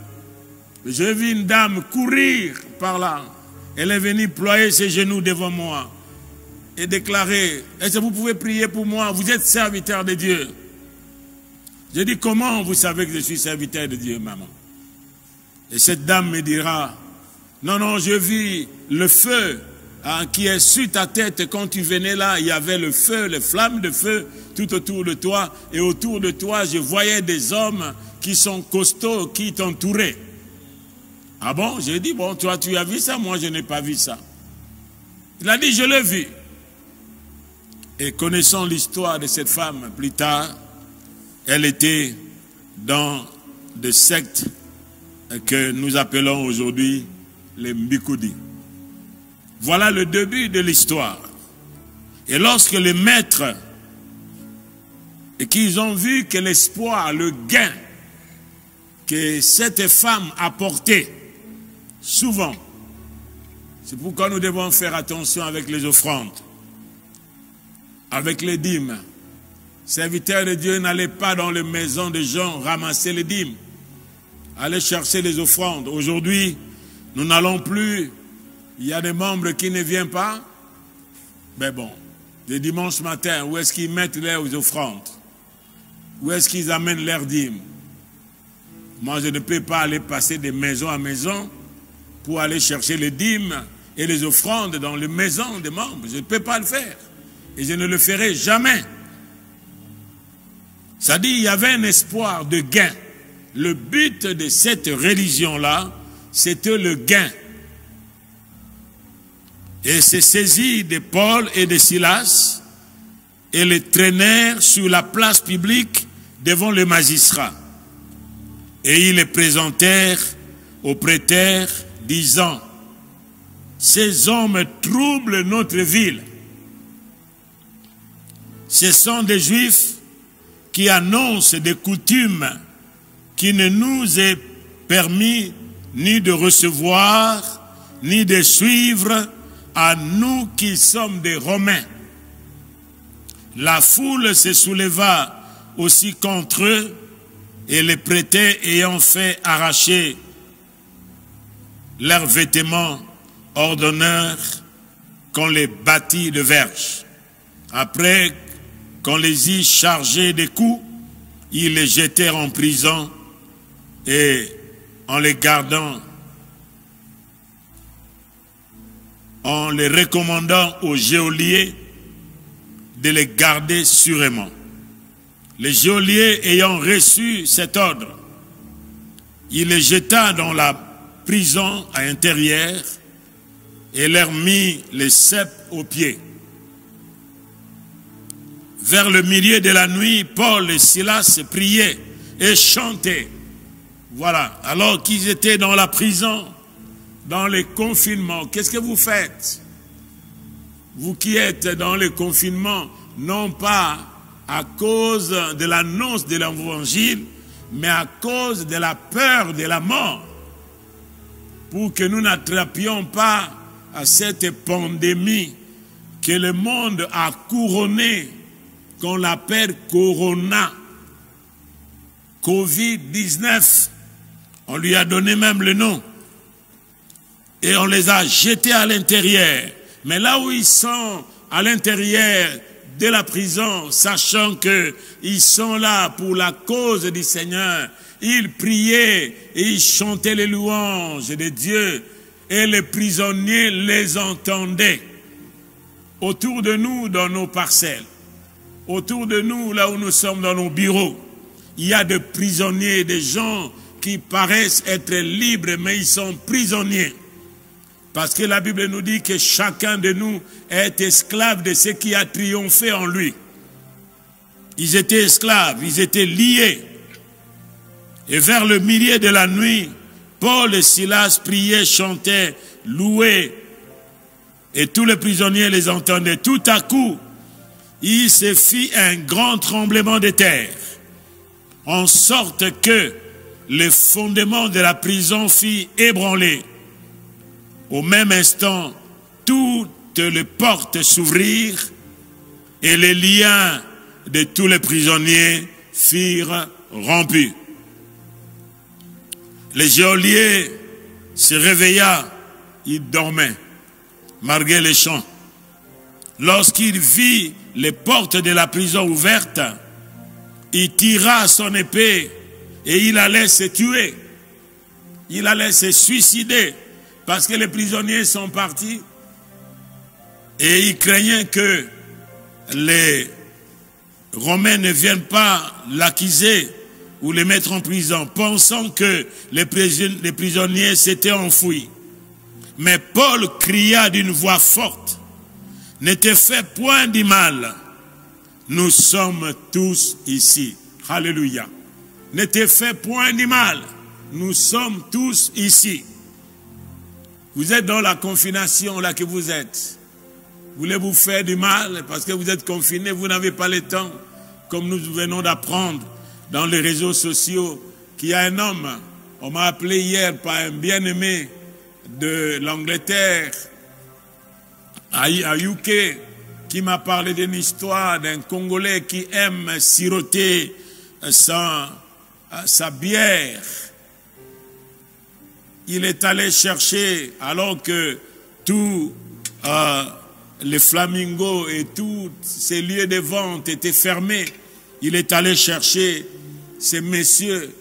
J'ai vu une dame courir par là. Elle est venue ployer ses genoux devant moi et déclarer, est-ce que vous pouvez prier pour moi? Vous êtes serviteur de Dieu. J'ai dit, comment vous savez que je suis serviteur de Dieu, maman? Et cette dame me dira, non, non, je vis le feu qui est sur ta tête. Quand tu venais là, il y avait le feu, les flammes de feu tout autour de toi. Et autour de toi, je voyais des hommes qui sont costauds, qui t'entouraient. Ah bon? J'ai dit, bon, toi, tu as vu ça? Moi, je n'ai pas vu ça. Il a dit, je l'ai vu. Et connaissant l'histoire de cette femme plus tard, elle était dans des sectes que nous appelons aujourd'hui les Mbikoudi. Voilà le début de l'histoire. Et lorsque les maîtres, et qu'ils ont vu que l'espoir, le gain que cette femme apportait, souvent, c'est pourquoi nous devons faire attention avec les offrandes, avec les dîmes. Serviteurs de Dieu, n'allez pas dans les maisons des gens ramasser les dîmes. Allez chercher les offrandes. Aujourd'hui, nous n'allons plus. Il y a des membres qui ne viennent pas. Mais bon, le dimanche matin, où est-ce qu'ils mettent leurs offrandes? Où est-ce qu'ils amènent leurs dîmes? Moi, je ne peux pas aller passer de maison à maison pour aller chercher les dîmes et les offrandes dans les maisons des membres. Je ne peux pas le faire. Et je ne le ferai jamais. Ça dit, il y avait un espoir de gain. Le but de cette religion-là, c'était le gain. Et c'est saisi de Paul et de Silas et les traînèrent sur la place publique devant le magistrat. Et ils les présentèrent au prêteur, disant, ces hommes troublent notre ville. Ce sont des Juifs qui annonce des coutumes qui ne nous est permis ni de recevoir, ni de suivre, à nous qui sommes des Romains. La foule se souleva aussi contre eux, et les prêtés ayant fait arracher leurs vêtements, ordonnèrent qu'on les bâtit de verges. Après qu'on les eut chargés des coups, ils les jetèrent en prison, et en les gardant, en les recommandant aux geôliers de les garder sûrement. Les geôliers ayant reçu cet ordre, il les jeta dans la prison à l'intérieur et leur mit les ceps aux pieds. Vers le milieu de la nuit, Paul et Silas priaient et chantaient. Voilà, alors qu'ils étaient dans la prison, dans les confinements, qu'est-ce que vous faites? Vous qui êtes dans le confinement, non pas à cause de l'annonce de l'évangile, mais à cause de la peur de la mort, pour que nous n'attrapions pas à cette pandémie que le monde a couronnée, qu'on l'appelle Corona, Covid-19. On lui a donné même le nom. Et on les a jetés à l'intérieur. Mais là où ils sont à l'intérieur de la prison, sachant qu'ils sont là pour la cause du Seigneur, ils priaient et ils chantaient les louanges de Dieu. Et les prisonniers les entendaient. Autour de nous, dans nos parcelles, autour de nous, là où nous sommes dans nos bureaux, il y a des prisonniers, des gens qui paraissent être libres, mais ils sont prisonniers. Parce que la Bible nous dit que chacun de nous est esclave de ce qui a triomphé en lui. Ils étaient esclaves, ils étaient liés. Et vers le milieu de la nuit, Paul et Silas priaient, chantaient, louaient. Et tous les prisonniers les entendaient. Tout à coup, il se fit un grand tremblement de terre, en sorte que les fondements de la prison furent ébranlés. Au même instant, toutes les portes s'ouvrirent et les liens de tous les prisonniers furent rompus. Le geôlier se réveilla, il dormait, malgré les chants. Lorsqu'il vit les portes de la prison ouvertes, il tira son épée et il allait se tuer. Il allait se suicider parce que les prisonniers sont partis et il craignait que les Romains ne viennent pas l'accuser ou les mettre en prison, pensant que les prisonniers s'étaient enfouis. Mais Paul cria d'une voix forte: « Ne te fais point du mal, nous sommes tous ici. » Alléluia. Ne te fais point du mal, nous sommes tous ici. Vous êtes dans la confination là que vous êtes. Voulez-vous faire du mal parce que vous êtes confinés, vous n'avez pas le temps, comme nous venons d'apprendre dans les réseaux sociaux, qu'il y a un homme, on m'a appelé hier par un bien-aimé de l'Angleterre, à UK, qui m'a parlé d'une histoire d'un Congolais qui aime siroter sa bière. Il est allé chercher, alors que tous les flamingos et tous ces lieux de vente étaient fermés, il est allé chercher ces messieurs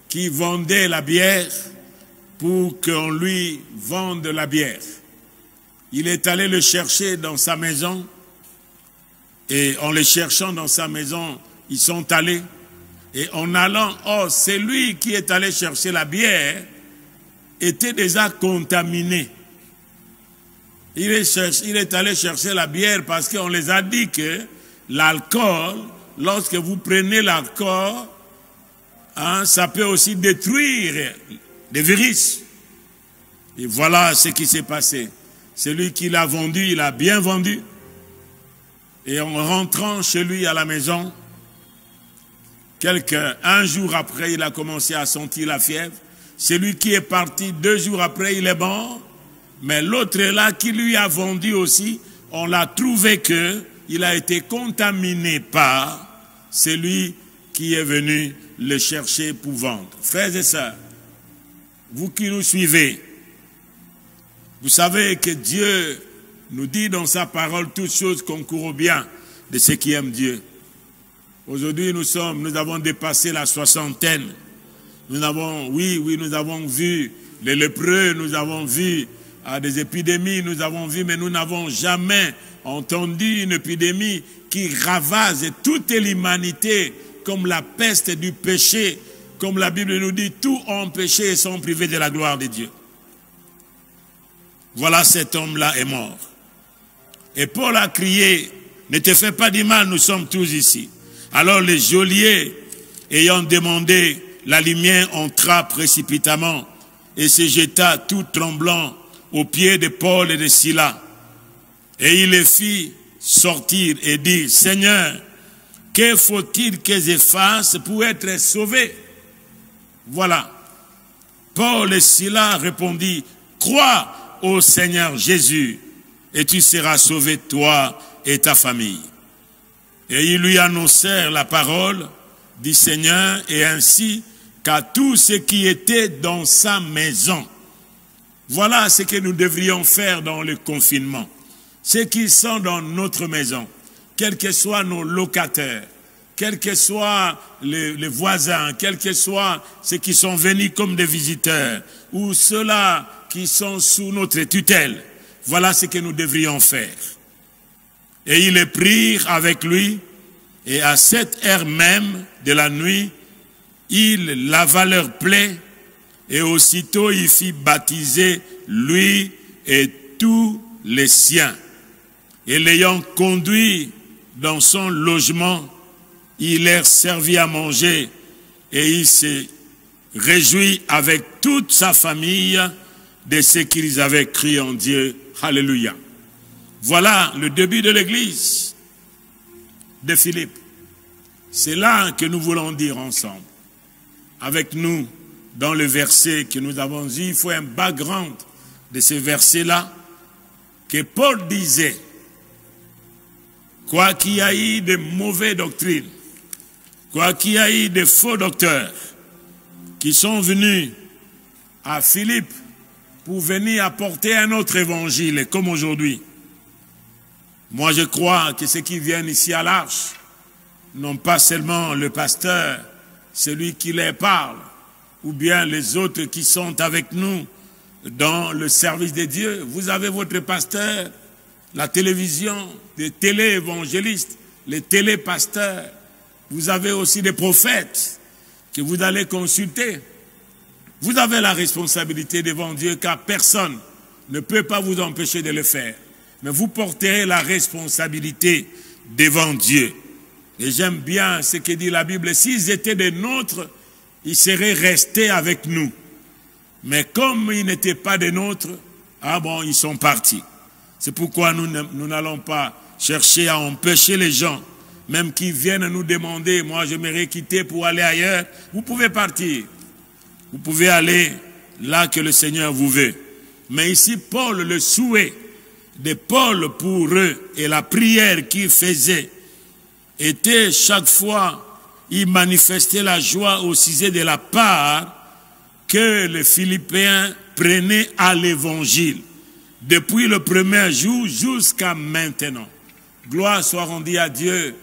qui vendaient la bière pour qu'on lui vende la bière. Il est allé le chercher dans sa maison et en le cherchant dans sa maison, ils sont allés. Et en allant, c'est lui qui est allé chercher la bière, était déjà contaminé. Il est allé chercher la bière parce qu'on les a dit que l'alcool, lorsque vous prenez l'alcool, ça peut aussi détruire des virus. Et voilà ce qui s'est passé. Celui qui l'a vendu, il a bien vendu. Et en rentrant chez lui à la maison, Un jour après, il a commencé à sentir la fièvre. Celui qui est parti 2 jours après, il est mort. Mais l'autre est là, qui lui a vendu aussi, on l'a trouvé qu'il a été contaminé par celui qui est venu le chercher pour vendre. Frères et sœurs, vous qui nous suivez, vous savez que Dieu nous dit dans sa parole toutes choses concourent au bien de ceux qui aiment Dieu. Aujourd'hui, nous avons dépassé la 60aine. Nous avons vu les lépreux, nous avons vu des épidémies, nous avons vu, mais nous n'avons jamais entendu une épidémie qui ravage toute l'humanité comme la peste du péché, comme la Bible nous dit, tous ont péché et sont privés de la gloire de Dieu. Voilà, cet homme-là est mort. Et Paul a crié, ne te fais pas du mal, nous sommes tous ici. Alors le geôlier, ayant demandé la lumière, entra précipitamment et se jeta tout tremblant aux pieds de Paul et de Silas. Et il les fit sortir et dire, Seigneur, que faut-il que je fasse pour être sauvé? Voilà. Paul et Silas répondit, crois au Seigneur Jésus et tu seras sauvé, toi et ta famille. Et ils lui annoncèrent la parole du Seigneur et ainsi qu'à tous ceux qui étaient dans sa maison. Voilà ce que nous devrions faire dans le confinement. Ceux qui sont dans notre maison, quels que soient nos locataires, quels que soient les voisins, quels que soient ceux qui sont venus comme des visiteurs, ou ceux-là qui sont sous notre tutelle, voilà ce que nous devrions faire. Et ils les prirent avec lui, et à cette heure même de la nuit, il lava leurs plaies, et aussitôt il fit baptiser lui et tous les siens. Et l'ayant conduit dans son logement, il leur servit à manger, et il se réjouit avec toute sa famille de ce qu'ils avaient cru en Dieu. Alléluia. Voilà le début de l'église de Philippe. C'est là que nous voulons dire ensemble. Avec nous, dans le verset que nous avons dit, il faut un background de ce verset-là, que Paul disait, quoi qu'il y ait de mauvaises doctrines, quoi qu'il y ait de faux docteurs qui sont venus à Philippe pour venir apporter un autre évangile, comme aujourd'hui. Moi, je crois que ceux qui viennent ici à l'Arche, non pas seulement le pasteur, celui qui les parle, ou bien les autres qui sont avec nous dans le service de Dieu. Vous avez votre pasteur, la télévision, les télé-évangélistes, les télé-pasteurs. Vous avez aussi des prophètes que vous allez consulter. Vous avez la responsabilité devant Dieu, car personne ne peut pas vous empêcher de le faire. Mais vous porterez la responsabilité devant Dieu. Et j'aime bien ce que dit la Bible. S'ils étaient des nôtres, ils seraient restés avec nous. Mais comme ils n'étaient pas des nôtres, ils sont partis. C'est pourquoi nous n'allons pas chercher à empêcher les gens, même qui viennent nous demander, moi je m'aimerais quitter pour aller ailleurs. Vous pouvez partir. Vous pouvez aller là que le Seigneur vous veut. Mais ici, Paul, le souhait de Paul pour eux et la prière qu'il faisait était chaque fois, il manifestait la joie au sujet de la part que les Philippiens prenaient à l'évangile. Depuis le premier jour jusqu'à maintenant. Gloire soit rendue à Dieu,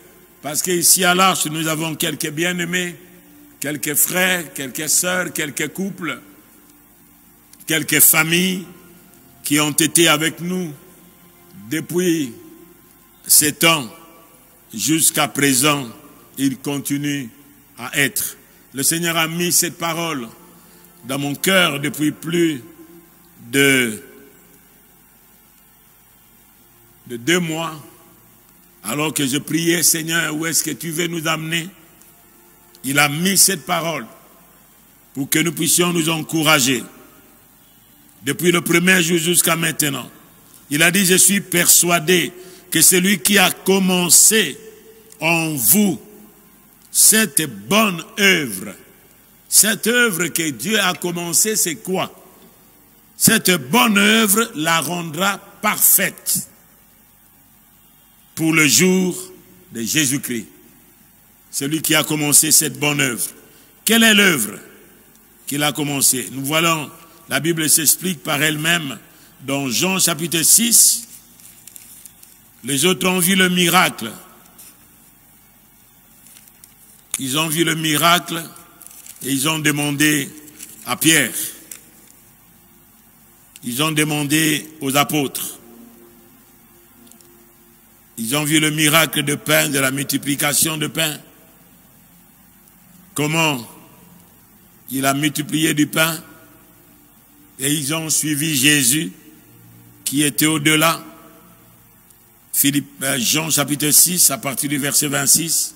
parce qu'ici à l'Arche, nous avons quelques bien-aimés, quelques frères, quelques sœurs, quelques couples, quelques familles qui ont été avec nous depuis ce temps jusqu'à présent. Ils continuent à être. Le Seigneur a mis cette parole dans mon cœur depuis plus de 2 mois, alors que je priais, Seigneur, où est-ce que tu veux nous amener? Il a mis cette parole pour que nous puissions nous encourager. Depuis le premier jour jusqu'à maintenant, il a dit, je suis persuadé que celui qui a commencé en vous cette bonne œuvre. Cette œuvre que Dieu a commencée, c'est quoi? Cette bonne œuvre la rendra parfaite pour le jour de Jésus-Christ. Celui qui a commencé cette bonne œuvre. Quelle est l'œuvre qu'il a commencée? Nous voyons, la Bible s'explique par elle-même dans Jean chapitre 6. Les autres ont vu le miracle. Ils ont vu le miracle et ils ont demandé à Pierre. Ils ont demandé aux apôtres. Ils ont vu le miracle de pain, de la multiplication de pain. Comment il a multiplié du pain. Et ils ont suivi Jésus qui était au-delà. Jean chapitre 6, à partir du verset 26.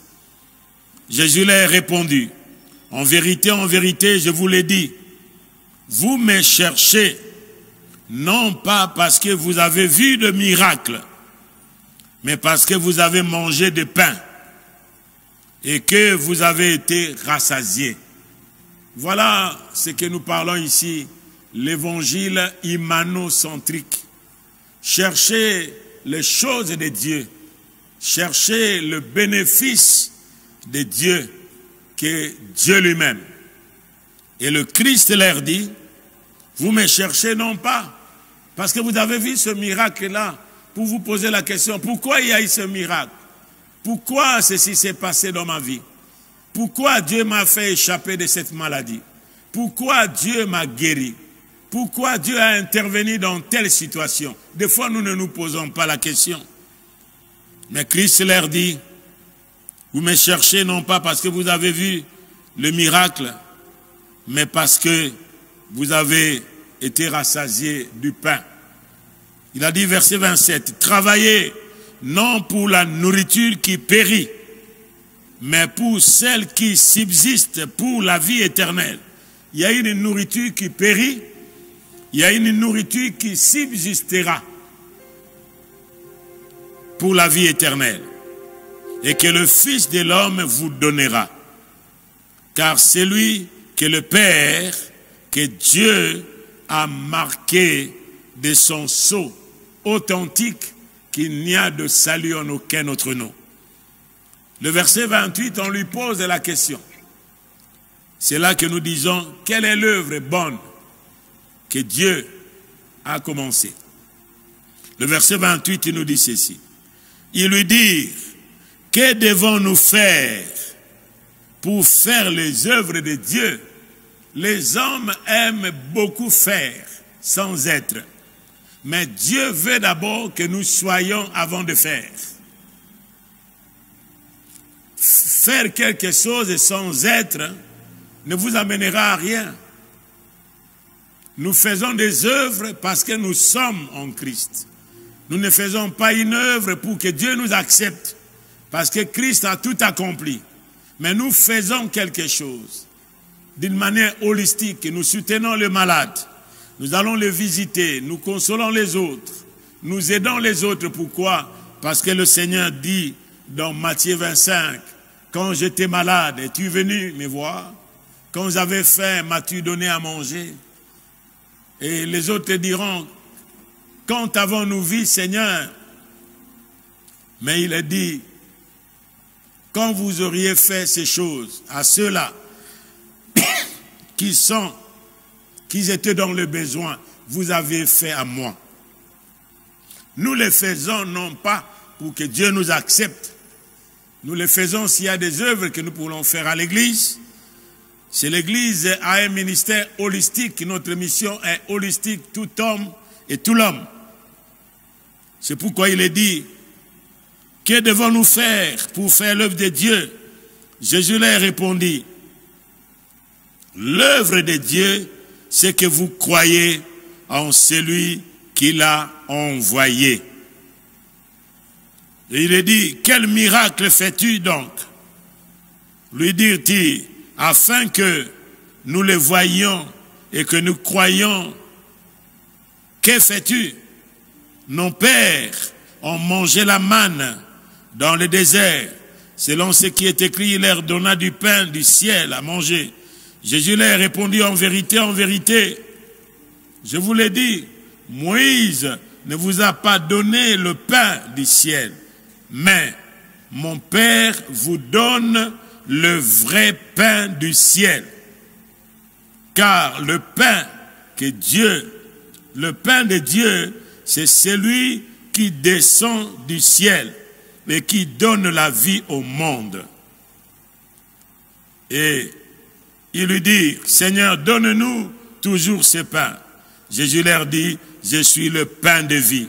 Jésus leur a répondu, en vérité, je vous l'ai dit, vous me cherchez, non pas parce que vous avez vu de miracle, mais parce que vous avez mangé de pain et que vous avez été rassasiés. Voilà ce que nous parlons ici, l'évangile humanocentrique. Cherchez les choses de Dieu, cherchez le bénéfice de Dieu, que Dieu lui-même. Et le Christ leur dit, vous me cherchez non pas parce que vous avez vu ce miracle-là, pour vous poser la question, pourquoi il y a eu ce miracle? Pourquoi ceci s'est passé dans ma vie? Pourquoi Dieu m'a fait échapper de cette maladie? Pourquoi Dieu m'a guéri? Pourquoi Dieu a intervenu dans telle situation? Des fois, nous ne nous posons pas la question. Mais Christ leur dit, vous me cherchez non pas parce que vous avez vu le miracle, mais parce que vous avez été rassasiés du pain. Il a dit, verset 27, travaillez non pour la nourriture qui périt, mais pour celle qui subsiste pour la vie éternelle. Il y a une nourriture qui périt, il y a une nourriture qui subsistera pour la vie éternelle. Et que le Fils de l'homme vous donnera. Car c'est lui que le Père, que Dieu a marqué de son sceau authentique, qu'il n'y a de salut en aucun autre nom. Le verset 28, on lui pose la question. C'est là que nous disons, quelle est l'œuvre bonne que Dieu a commencée? Le verset 28, il nous dit ceci. Il lui dit, que devons-nous faire pour faire les œuvres de Dieu? Les hommes aiment beaucoup faire sans être. Mais Dieu veut d'abord que nous soyons avant de faire. Faire quelque chose sans être ne vous amènera à rien. Nous faisons des œuvres parce que nous sommes en Christ. Nous ne faisons pas une œuvre pour que Dieu nous accepte. Parce que Christ a tout accompli. Mais nous faisons quelque chose d'une manière holistique. Nous soutenons les malades. Nous allons les visiter. Nous consolons les autres. Nous aidons les autres. Pourquoi? Parce que le Seigneur dit dans Matthieu 25, quand j'étais malade, es-tu venu me voir? Quand j'avais faim, m'as-tu donné à manger? Et les autres diront, quand avons-nous vu, Seigneur? Mais il a dit, quand vous auriez fait ces choses à ceux-là qui étaient dans le besoin, vous avez fait à moi. Nous les faisons non pas pour que Dieu nous accepte. Nous les faisons s'il y a des œuvres que nous pouvons faire à l'église. Si l'église a un ministère holistique, notre mission est holistique, tout homme et tout l'homme. C'est pourquoi il est dit, que devons-nous faire pour faire l'œuvre de Dieu? Jésus leur répondit, l'œuvre de Dieu, c'est que vous croyez en celui qui l'a envoyé. Et il est dit, quel miracle fais-tu donc? Lui dirent-ils, afin que nous le voyions et que nous croyions. Que fais-tu? Nos pères ont mangé la manne dans le désert, selon ce qui est écrit, il leur donna du pain du ciel à manger. Jésus leur répondit, en vérité, je vous l'ai dit, Moïse ne vous a pas donné le pain du ciel, mais mon Père vous donne le vrai pain du ciel. Car le pain de Dieu, c'est celui qui descend du ciel et qui donne la vie au monde. Et ils lui dirent, Seigneur, donne-nous toujours ce pain. Jésus leur dit, je suis le pain de vie.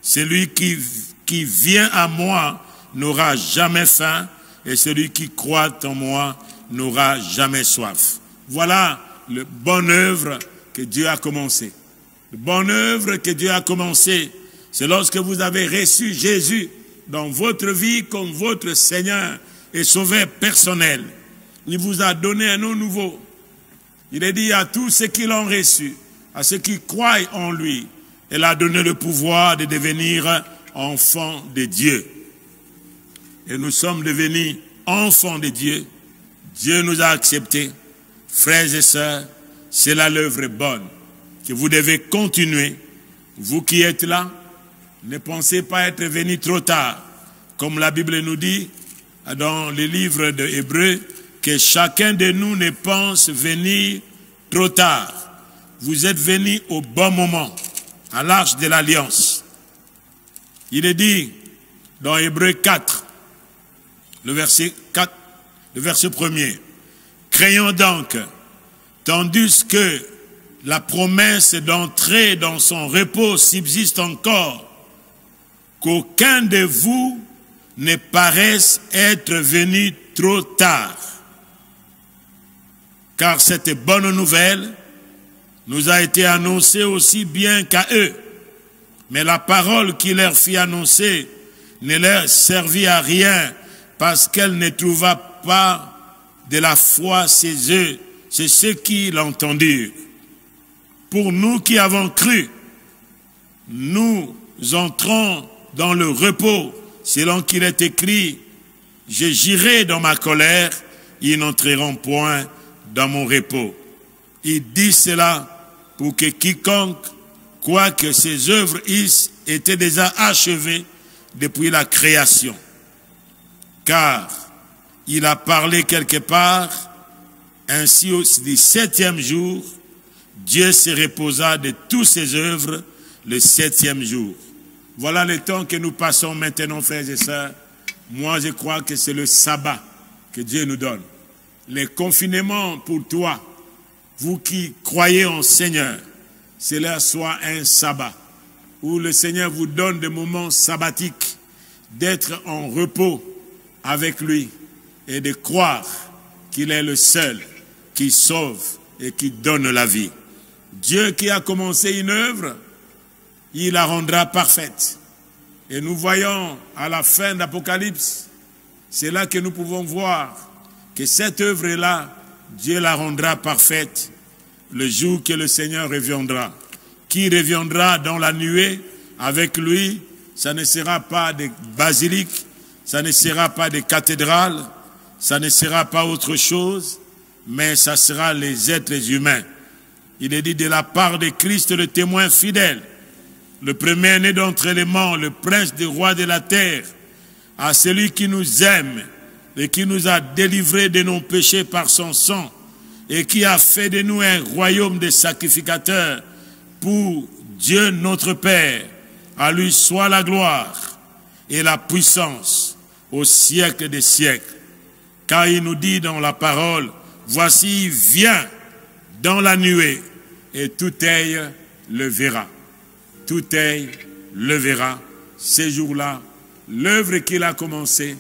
Celui qui vient à moi n'aura jamais faim, et celui qui croit en moi n'aura jamais soif. Voilà la bonne œuvre que Dieu a commencée. La bonne œuvre que Dieu a commencée, c'est lorsque vous avez reçu Jésus dans votre vie comme votre Seigneur et Sauveur personnel. Il vous a donné un nom nouveau. Il a dit à tous ceux qui l'ont reçu, à ceux qui croient en lui, il a donné le pouvoir de devenir enfants de Dieu. Et nous sommes devenus enfants de Dieu. Dieu nous a acceptés. Frères et sœurs, c'est là l'œuvre bonne que vous devez continuer. Vous qui êtes là, ne pensez pas être venus trop tard. Comme la Bible nous dit dans le livre de Hébreux, que chacun de nous ne pense venir trop tard. Vous êtes venus au bon moment, à l'Arche de l'Alliance. Il est dit dans Hébreux 4, le verset 4, le verset 1er. Craignons donc, tandis que la promesse d'entrer dans son repos subsiste encore, qu'aucun de vous ne paraisse être venu trop tard. Car cette bonne nouvelle nous a été annoncée aussi bien qu'à eux. Mais la parole qui leur fit annoncer ne leur servit à rien, parce qu'elle ne trouva pas de la foi chez eux, c'est ceux qui l'entendirent. Pour nous qui avons cru, nous entrons dans le repos, selon qu'il est écrit, je girai dans ma colère, ils n'entreront point dans mon repos. Il dit cela pour que quiconque, quoique ses œuvres étaient déjà achevées depuis la création. Car il a parlé quelque part, ainsi aussi du 7e jour, Dieu se reposa de toutes ses œuvres le 7e jour. Voilà le temps que nous passons maintenant, frères et sœurs. Moi, je crois que c'est le sabbat que Dieu nous donne. Le confinement pour toi, vous qui croyez en Seigneur, cela soit un sabbat, où le Seigneur vous donne des moments sabbatiques, d'être en repos avec lui et de croire qu'il est le seul qui sauve et qui donne la vie. Dieu qui a commencé une œuvre, il la rendra parfaite. Et nous voyons à la fin d'Apocalypse, c'est là que nous pouvons voir que cette œuvre-là, Dieu la rendra parfaite le jour que le Seigneur reviendra. Qui reviendra dans la nuée avec lui, ça ne sera pas des basiliques, ça ne sera pas des cathédrales, ça ne sera pas autre chose, mais ça sera les êtres humains. Il est dit de la part de Christ, le témoin fidèle, le premier-né d'entre les morts, le prince des rois de la terre, à celui qui nous aime et qui nous a délivrés de nos péchés par son sang et qui a fait de nous un royaume de sacrificateurs pour Dieu notre Père. À lui soit la gloire et la puissance au siècle des siècles. Car il nous dit dans la parole, voici, il vient dans la nuée et tout œil le verra. Tout œil le verra. Ces jours-là, l'œuvre qu'il a commencée,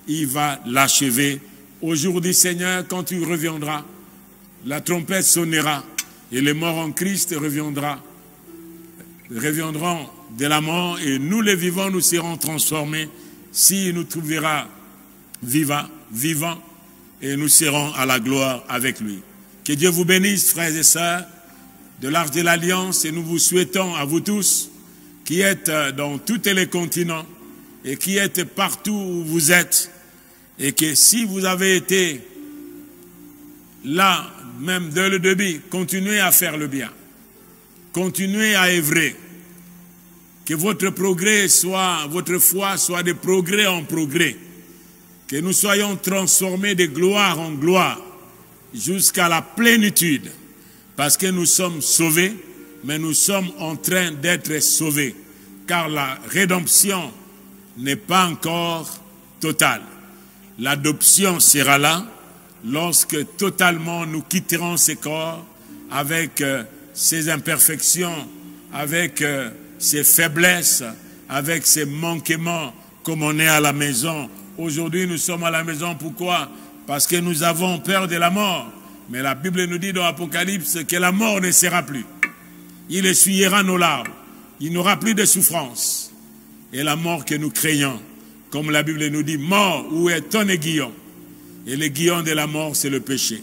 il va l'achever. Au jour du Seigneur, quand il reviendra, la trompette sonnera et les morts en Christ reviendront de la mort et nous les vivants, nous serons transformés s'il nous trouvera vivants et nous serons à la gloire avec lui. Que Dieu vous bénisse, frères et sœurs de l'Arche de l'Alliance, et nous vous souhaitons à vous tous qui êtes dans tous les continents et qui êtes partout où vous êtes, Et que si vous avez été là, même dès le début, continuez à faire le bien. Continuez à œuvrer. Que votre progrès soit, votre foi soit de progrès en progrès. Que nous soyons transformés de gloire en gloire jusqu'à la plénitude. Parce que nous sommes sauvés, mais nous sommes en train d'être sauvés. Car la rédemption n'est pas encore totale. L'adoption sera là lorsque totalement nous quitterons ce corps avec ses imperfections, avec ses faiblesses, avec ses manquements, comme on est à la maison. Aujourd'hui, nous sommes à la maison. Pourquoi? Parce que nous avons peur de la mort. Mais la Bible nous dit dans l'Apocalypse que la mort ne sera plus. Il essuiera nos larmes. Il n'aura plus de souffrance. Et la mort que nous craignons, comme la Bible nous dit, mort, où est ton aiguillon? Et l'aiguillon de la mort, c'est le péché.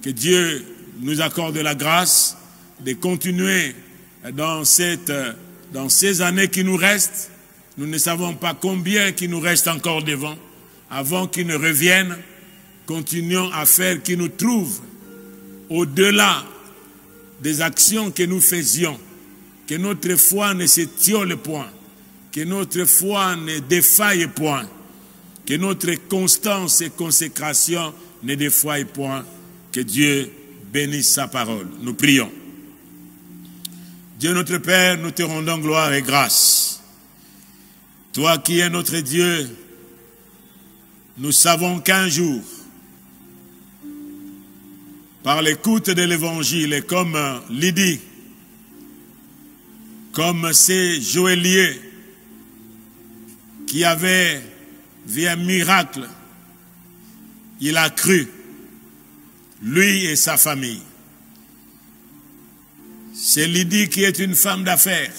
Que Dieu nous accorde la grâce de continuer dans ces années qui nous restent. Nous ne savons pas combien qui nous reste encore devant. Avant qu'il ne revienne, continuons à faire qu'il nous trouve au-delà des actions que nous faisions. Que notre foi ne s'étiole point. Que notre foi ne défaille point. Que notre constance et consécration ne défaille point. Que Dieu bénisse sa parole. Nous prions. Dieu notre Père, nous te rendons gloire et grâce. Toi qui es notre Dieu, nous savons qu'un jour, par l'écoute de l'Évangile, et comme Lydie, comme ces joailliers qui avaient vu un miracle, il a cru, lui et sa famille. C'est Lydie qui est une femme d'affaires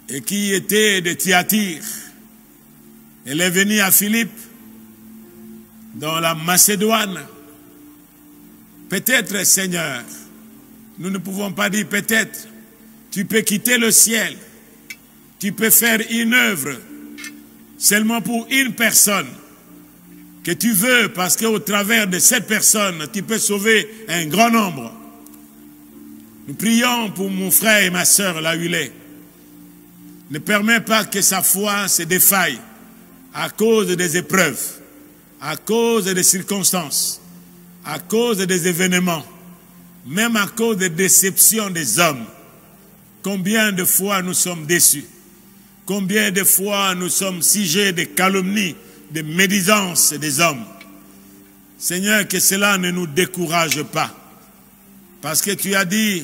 et qui était de Thyatire. Elle est venue à Philippe, dans la Macédoine. Peut-être, Seigneur, nous ne pouvons pas dire peut-être, tu peux quitter le ciel, tu peux faire une œuvre seulement pour une personne que tu veux, parce qu'au travers de cette personne, tu peux sauver un grand nombre. Nous prions pour mon frère et ma sœur là où il est. Ne permets pas que sa foi se défaille à cause des épreuves, à cause des circonstances, à cause des événements, même à cause des déceptions des hommes. Combien de fois nous sommes déçus? Combien de fois nous sommes sujets de calomnies, de médisances des hommes? Seigneur, que cela ne nous décourage pas. Parce que tu as dit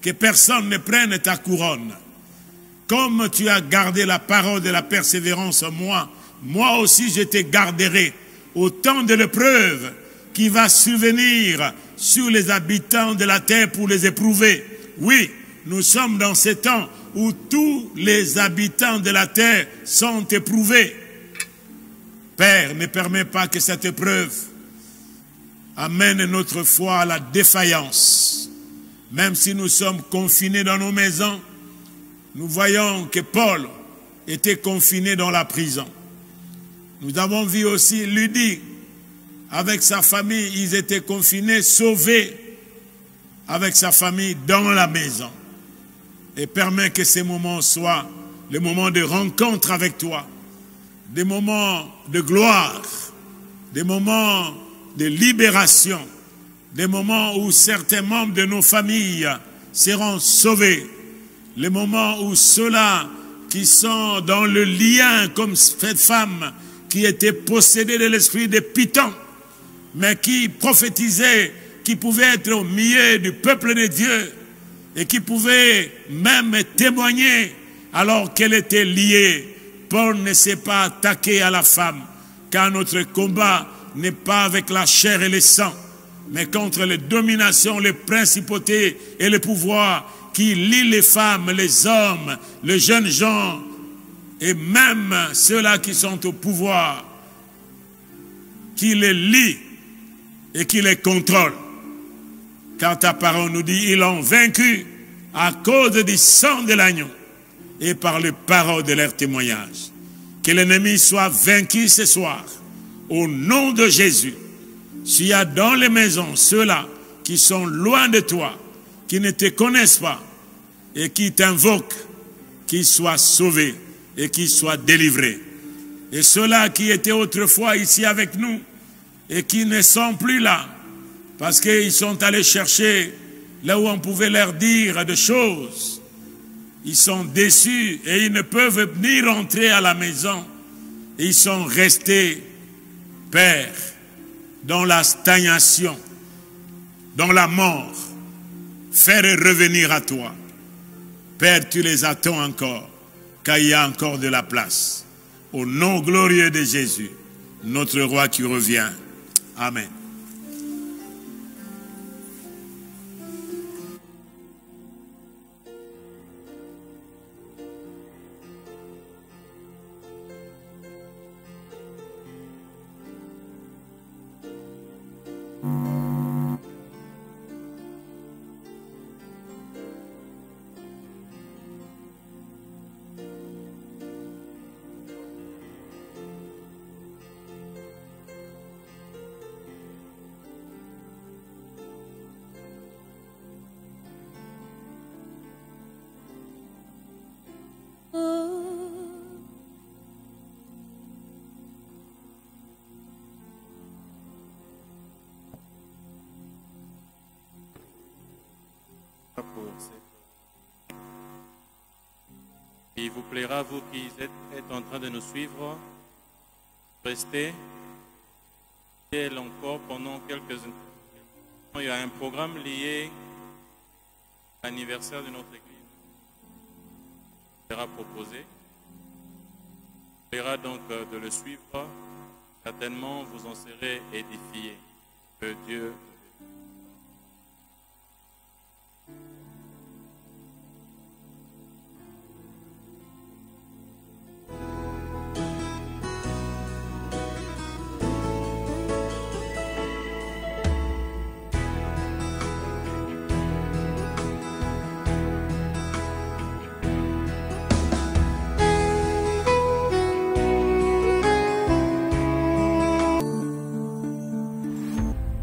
que personne ne prenne ta couronne. Comme tu as gardé la parole de la persévérance en moi, moi aussi je te garderai au temps de l'épreuve qui va survenir sur les habitants de la terre pour les éprouver. Oui, nous sommes dans ce temps où tous les habitants de la terre sont éprouvés. Père, ne permets pas que cette épreuve amène notre foi à la défaillance. Même si nous sommes confinés dans nos maisons, nous voyons que Paul était confiné dans la prison. Nous avons vu aussi Lydie, avec sa famille, ils étaient confinés, sauvés avec sa famille dans la maison. Et permets que ces moments soient les moments de rencontre avec toi, des moments de gloire, des moments de libération, des moments où certains membres de nos familles seront sauvés, les moments où ceux-là qui sont dans le lien, comme cette femme qui était possédée de l'esprit de Python, mais qui prophétisait, qui pouvait être au milieu du peuple de Dieu et qui pouvait même témoigner alors qu'elle était liée. Paul ne s'est pas attaqué à la femme, car notre combat n'est pas avec la chair et le sang, mais contre les dominations, les principautés et les pouvoirs qui lient les femmes, les hommes, les jeunes gens et même ceux-là qui sont au pouvoir, qui les lient et qui les contrôlent. Car ta parole nous dit, ils l'ont vaincu à cause du sang de l'agneau et par les paroles de leur témoignage. Que l'ennemi soit vaincu ce soir. Au nom de Jésus. S'il y a dans les maisons ceux-là qui sont loin de toi, qui ne te connaissent pas et qui t'invoquent, qu'ils soient sauvés et qu'ils soient délivrés. Et ceux-là qui étaient autrefois ici avec nous et qui ne sont plus là, parce qu'ils sont allés chercher là où on pouvait leur dire des choses. Ils sont déçus et ils ne peuvent ni rentrer à la maison. Ils sont restés, Père, dans la stagnation, dans la mort. Faire revenir à toi. Père, tu les attends encore, car il y a encore de la place. Au nom glorieux de Jésus, notre roi qui revient. Amen. Il vous plaira, vous qui êtes en train de nous suivre, restez encore pendant quelques instants. Il y a un programme lié à l'anniversaire de notre église. Il sera proposé. Il plaira donc de le suivre. Certainement, vous en serez édifiés. Que Dieu.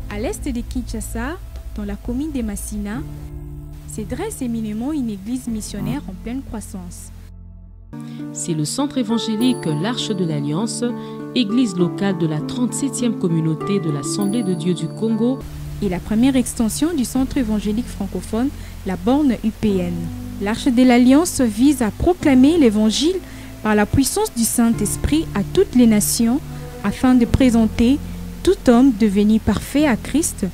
À l'est de Kinshasa, dans la commune de Massina, se dresse éminemment une église missionnaire en pleine croissance. C'est le centre évangélique L'Arche de l'Alliance, église locale de la 37e communauté de l'Assemblée de Dieu du Congo Et la première extension du centre évangélique francophone, la borne UPN. L'Arche de l'Alliance vise à proclamer l'évangile par la puissance du Saint-Esprit à toutes les nations, afin de présenter tout homme devenu parfait à Christ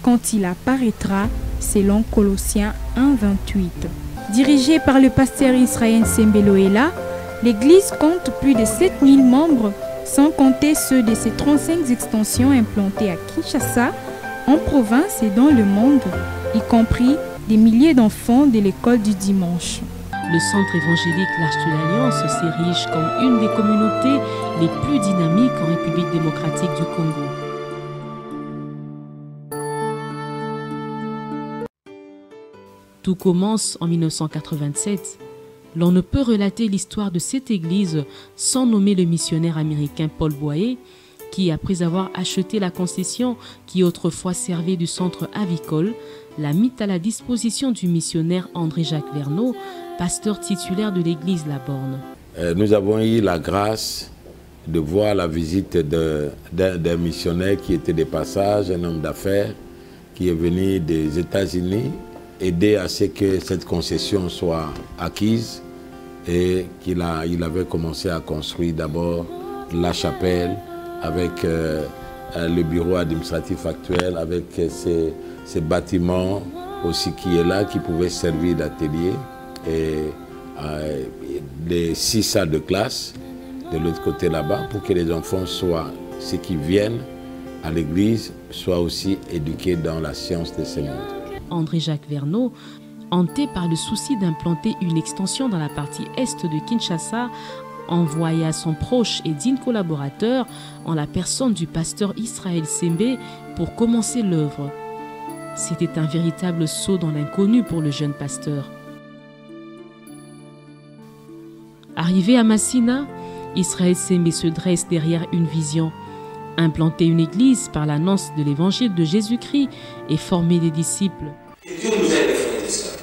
quand il apparaîtra, selon Colossiens 1:28. Dirigée par le pasteur Israël Sembeloela, l'église compte plus de 7000 membres, sans compter ceux de ses 35 extensions implantées à Kinshasa, en province et dans le monde, y compris des milliers d'enfants de l'école du dimanche. Le centre évangélique L'Arche de l'Alliance s'érige comme une des communautés les plus dynamiques en République démocratique du Congo. Tout commence en 1987. L'on ne peut relater l'histoire de cette église sans nommer le missionnaire américain Paul Boyer, qui, après avoir acheté la concession qui autrefois servait du centre avicole, l'a mis à la disposition du missionnaire André-Jacques Verneau, pasteur titulaire de l'église La Borne. Nous avons eu la grâce de voir la visite d'un missionnaire qui était de passage, un homme d'affaires, qui est venu des États-Unis, aider à ce que cette concession soit acquise, et qu'il avait commencé à construire d'abord la chapelle avec le bureau administratif actuel, avec ces bâtiments aussi qui est là, qui pouvaient servir d'atelier, et les 6 salles de classe de l'autre côté là-bas, pour que les enfants soient, ceux qui viennent à l'église, soient aussi éduqués dans la science de ce monde. André-Jacques Verneau, hanté par le souci d'implanter une extension dans la partie est de Kinshasa, envoya son proche et digne collaborateur en la personne du pasteur Israël Sembe pour commencer l'œuvre. C'était un véritable saut dans l'inconnu pour le jeune pasteur. Arrivé à Massina, Israël Sembe se dresse derrière une vision. Implanter une église par l'annonce de l'évangile de Jésus-Christ et former des disciples. Que Dieu nous aide, frères et sœurs.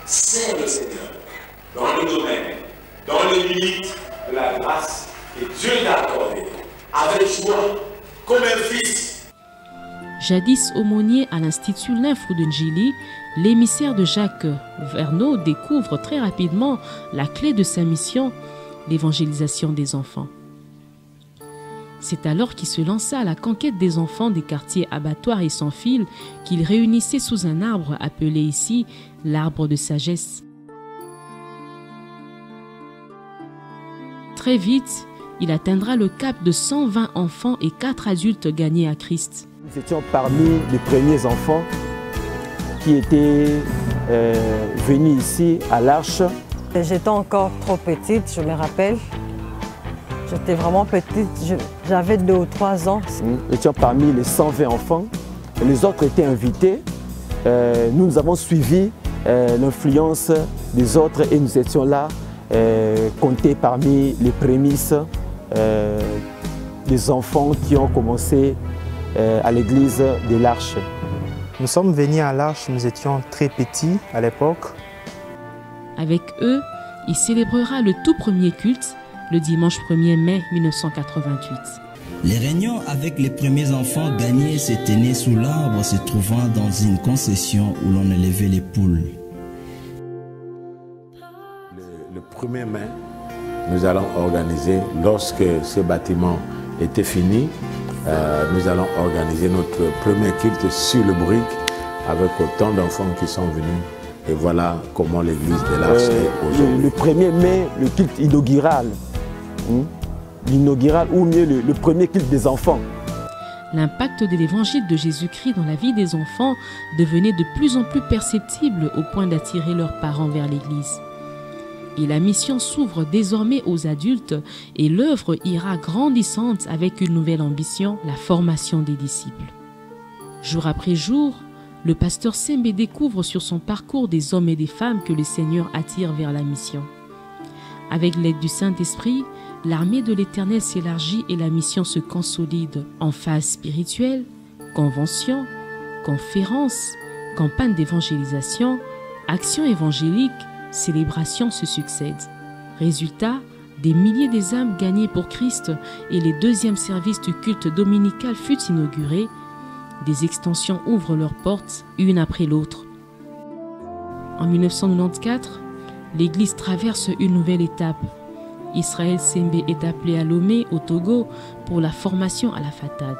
C'est le Seigneur dans le domaine, dans les limites de la grâce que Dieu t'a accordée, avec joie, comme un fils. Jadis aumônier à l'Institut Linfou de Njili, l'émissaire de Jacques Verneau découvre très rapidement la clé de sa mission, l'évangélisation des enfants. C'est alors qu'il se lança à la conquête des enfants des quartiers abattoirs et sans fil qu'il réunissait sous un arbre appelé ici l'arbre de sagesse. Très vite, il atteindra le cap de 120 enfants et 4 adultes gagnés à Christ. Nous étions parmi les premiers enfants qui étaient venus ici à l'Arche. J'étais encore trop petite, je me rappelle. J'étais vraiment petite, j'avais 2 ou 3 ans. Nous étions parmi les 120 enfants. Les autres étaient invités. Nous avons suivi l'influence des autres et nous étions là, comptés parmi les prémices des enfants qui ont commencé à l'église de l'Arche. Nous sommes venus à l'Arche, nous étions très petits à l'époque. Avec eux, il célébrera le tout premier culte le dimanche 1er mai 1988. Les réunions avec les premiers enfants gagnés se tenaient sous l'arbre se trouvant dans une concession où l'on élevait les poules. Le 1er mai, nous allons organiser, lorsque ce bâtiment était fini, nous allons organiser notre premier culte sur le brick avec autant d'enfants qui sont venus. Et voilà comment l'église de l'Arche est aujourd'hui. Le 1er mai, le culte inaugural. L'inaugural ou mieux le premier culte des enfants. L'impact de l'évangile de Jésus-Christ dans la vie des enfants devenait de plus en plus perceptible au point d'attirer leurs parents vers l'église. Et la mission s'ouvre désormais aux adultes et l'œuvre ira grandissante avec une nouvelle ambition, la formation des disciples. Jour après jour, le pasteur Sembe découvre sur son parcours des hommes et des femmes que le Seigneur attire vers la mission. Avec l'aide du Saint-Esprit, l'armée de l'Éternel s'élargit et la mission se consolide en phase spirituelle, convention, conférence, campagne d'évangélisation, action évangélique, célébration se succèdent. Résultat, des milliers des âmes gagnées pour Christ et les deuxièmes services du culte dominical fut inauguré. Des extensions ouvrent leurs portes, une après l'autre. En 1994, l'Église traverse une nouvelle étape. Israël Sembe est appelé à Lomé, au Togo, pour la formation à la FATAD.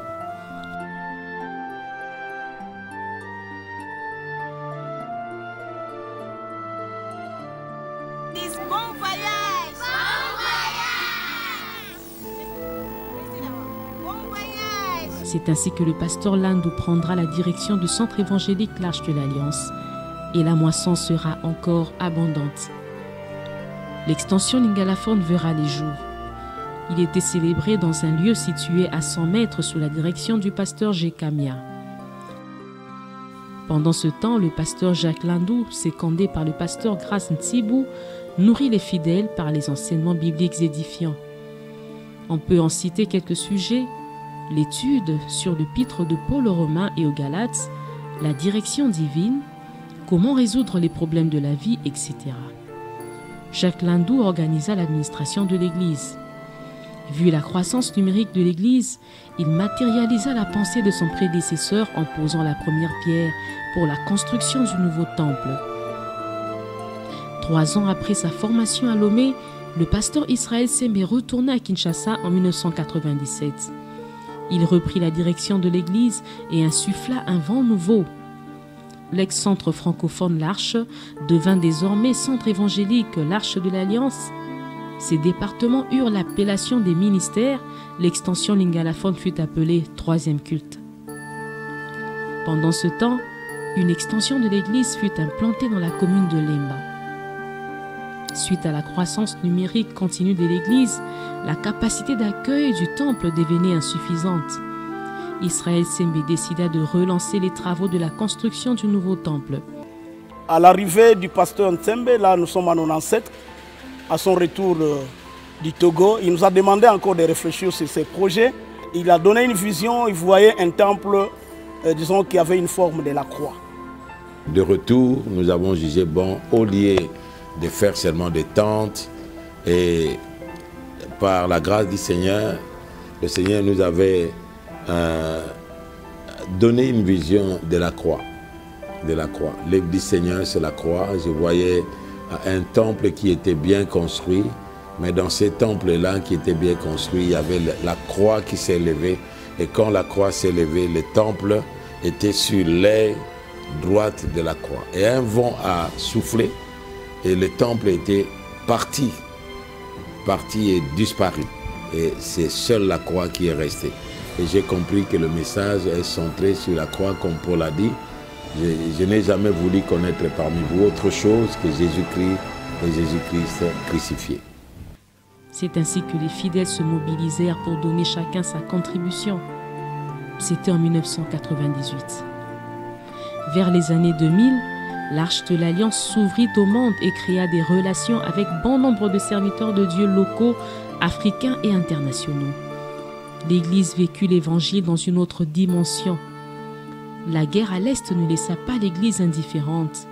Bon voyage! Bon voyage! C'est ainsi que le pasteur Landou prendra la direction du centre évangélique l'Arche de l'Alliance. Et la moisson sera encore abondante. L'extension Lingalaphone verra les jours. Il était célébré dans un lieu situé à 100 mètres sous la direction du pasteur Jekamia. Pendant ce temps, le pasteur Jacques Landou, secondé par le pasteur Grace Ntsibou, nourrit les fidèles par les enseignements bibliques édifiants. On peut en citer quelques sujets: l'étude sur l'épître de Paul aux Romains et aux Galates, la direction divine, comment résoudre les problèmes de la vie, etc. Jacques Landou organisa l'administration de l'Église. Vu la croissance numérique de l'Église, il matérialisa la pensée de son prédécesseur en posant la première pierre pour la construction du nouveau temple. 3 ans après sa formation à Lomé, le pasteur Israël Sembe retourna à Kinshasa en 1997. Il reprit la direction de l'Église et insuffla un vent nouveau. L'ex-centre francophone L'Arche devint désormais centre évangélique l'Arche de l'Alliance. Ces départements eurent l'appellation des ministères. L'extension Lingalaphone fut appelée troisième culte. Pendant ce temps, une extension de l'église fut implantée dans la commune de Lemba. Suite à la croissance numérique continue de l'église, la capacité d'accueil du temple devenait insuffisante. Israël Sembe décida de relancer les travaux de la construction du nouveau temple. À l'arrivée du pasteur Ntembe, là nous sommes en 97, à son retour du Togo. Il nous a demandé encore de réfléchir sur ces projets. Il a donné une vision, il voyait un temple, disons, qui avait une forme de la croix. De retour, nous avons jugé bon, au lieu de faire seulement des tentes, et par la grâce du Seigneur, le Seigneur nous avait donné une vision de la croix. L'œuvre du Seigneur, c'est la croix. Je voyais un temple qui était bien construit, mais dans ce temple-là qui était bien construit, il y avait la croix qui s'est levée. Et quand la croix s'est levée, le temple était sur l'aile droite de la croix. Et un vent a soufflé et le temple était parti et disparu. Et c'est seule la croix qui est restée. Et j'ai compris que le message est centré sur la croix, comme Paul a dit. Je n'ai jamais voulu connaître parmi vous autre chose que Jésus-Christ et Jésus-Christ crucifié. C'est ainsi que les fidèles se mobilisèrent pour donner chacun sa contribution. C'était en 1998. Vers les années 2000, l'Arche de l'Alliance s'ouvrit au monde et créa des relations avec bon nombre de serviteurs de Dieu locaux, africains et internationaux. L'Église vécut l'Évangile dans une autre dimension. La guerre à l'Est ne laissa pas l'Église indifférente.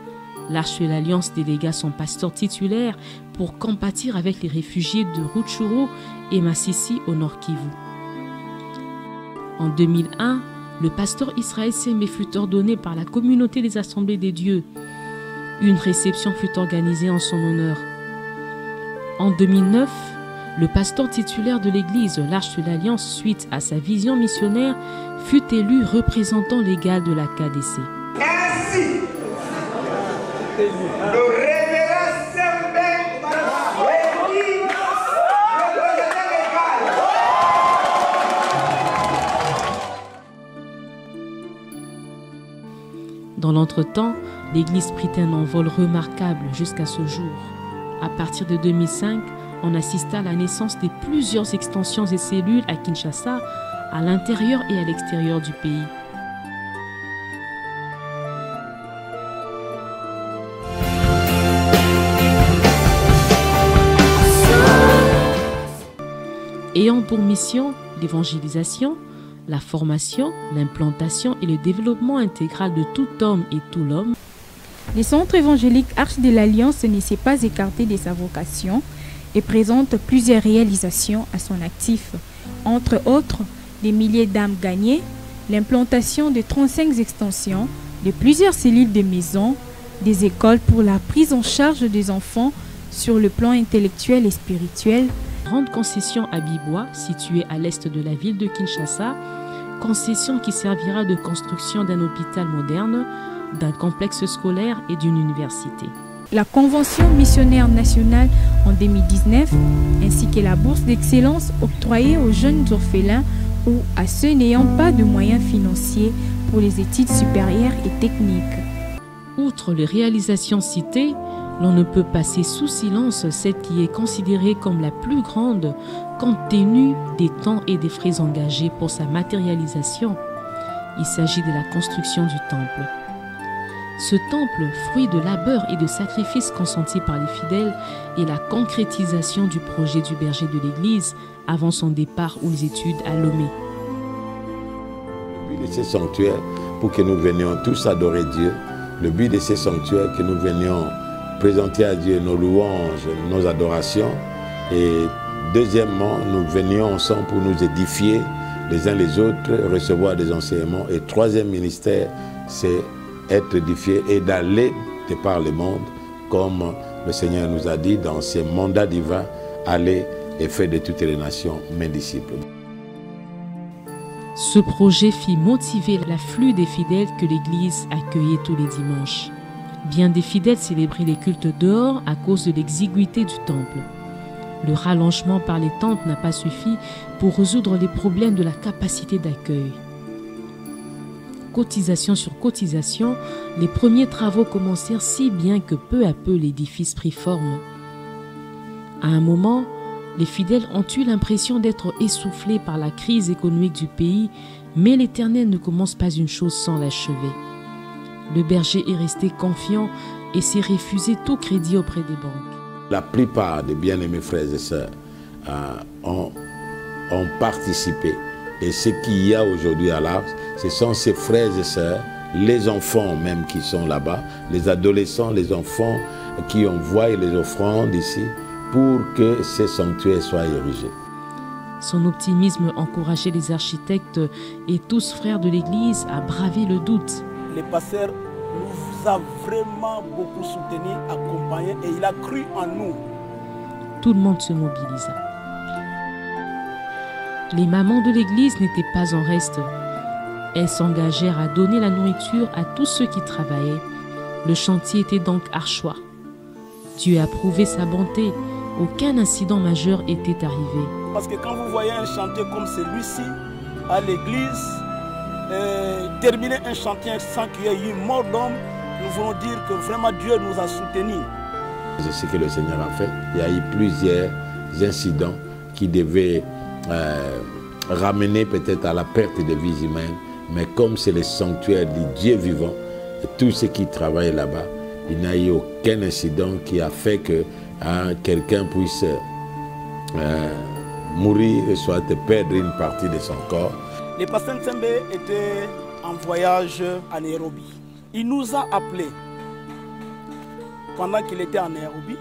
L'Arche de l'Alliance délégua son pasteur titulaire pour compatir avec les réfugiés de Rutshuru et Masisi au Nord Kivu. En 2001, le pasteur Israël Sembe fut ordonné par la communauté des Assemblées des Dieux. Une réception fut organisée en son honneur. En 2009, le pasteur titulaire de l'Église, l'Arche de l'Alliance, suite à sa vision missionnaire, fut élu représentant légal de la KDC. Ainsi, le révérend Sembe est élu représentant légal. Dans l'entretemps, l'Église prit un envol remarquable jusqu'à ce jour. À partir de 2005, on assista à la naissance de plusieurs extensions et cellules à Kinshasa, à l'intérieur et à l'extérieur du pays. Ayant pour mission l'évangélisation, la formation, l'implantation et le développement intégral de tout homme et tout l'homme, le centre évangélique Arche de l'Alliance ne s'est pas écarté de sa vocation et présente plusieurs réalisations à son actif, entre autres des milliers d'âmes gagnées, l'implantation de 35 extensions, de plusieurs cellules de maisons, des écoles pour la prise en charge des enfants sur le plan intellectuel et spirituel. Grande concession à Bibois, située à l'est de la ville de Kinshasa, concession qui servira de construction d'un hôpital moderne, d'un complexe scolaire et d'une université. La Convention missionnaire nationale en 2019, ainsi que la bourse d'excellence octroyée aux jeunes orphelins ou à ceux n'ayant pas de moyens financiers pour les études supérieures et techniques. Outre les réalisations citées, l'on ne peut passer sous silence celle qui est considérée comme la plus grande compte tenu des temps et des frais engagés pour sa matérialisation. Il s'agit de la construction du temple. Ce temple, fruit de labeur et de sacrifices consentis par les fidèles, est la concrétisation du projet du berger de l'Église avant son départ aux études à Lomé. Le but de ces sanctuaires, pour que nous venions tous adorer Dieu, le but de ces sanctuaires, que nous venions présenter à Dieu nos louanges, nos adorations, et deuxièmement, nous venions ensemble pour nous édifier les uns les autres, recevoir des enseignements, et troisième ministère, c'est être édifié et d'aller de par le monde, comme le Seigneur nous a dit dans ses mandats divins, aller et faire de toutes les nations mes disciples. Ce projet fit motiver l'afflux des fidèles que l'Église accueillait tous les dimanches. Bien des fidèles célébraient les cultes dehors à cause de l'exiguïté du temple. Le rallongement par les tentes n'a pas suffi pour résoudre les problèmes de la capacité d'accueil. Cotisation sur cotisation, les premiers travaux commencèrent si bien que peu à peu l'édifice prit forme. À un moment, les fidèles ont eu l'impression d'être essoufflés par la crise économique du pays, mais l'Éternel ne commence pas une chose sans l'achever. Le berger est resté confiant et s'est refusé tout crédit auprès des banques. La plupart des bien-aimés frères et sœurs ont participé. Et ce qu'il y a aujourd'hui à l'Arche, ce sont ses frères et sœurs, les enfants même qui sont là-bas, les adolescents, les enfants qui envoient les offrandes ici pour que ces sanctuaires soient érigés. Son optimisme encourageait les architectes et tous frères de l'Église à braver le doute. Le pasteur nous a vraiment beaucoup soutenus, accompagnés et il a cru en nous. Tout le monde se mobilisa. Les mamans de l'Église n'étaient pas en reste. Elles s'engagèrent à donner la nourriture à tous ceux qui travaillaient. Le chantier était donc archois. Dieu a prouvé sa bonté. Aucun incident majeur était arrivé. Parce que quand vous voyez un chantier comme celui-ci à l'église, terminer un chantier sans qu'il y ait eu mort d'homme, nous voulons dire que vraiment Dieu nous a soutenus. C'est ce que le Seigneur a fait. Il y a eu plusieurs incidents qui devaient ramener peut-être à la perte de vies humaines, mais comme c'est le sanctuaire du Dieu vivant, et tous ceux qui travaillent là-bas, il n'y a eu aucun incident qui a fait que quelqu'un puisse mourir, soit perdre une partie de son corps. Le pasteur Nsembe était en voyage à Nairobi. Il nous a appelés pendant qu'il était en Nairobi,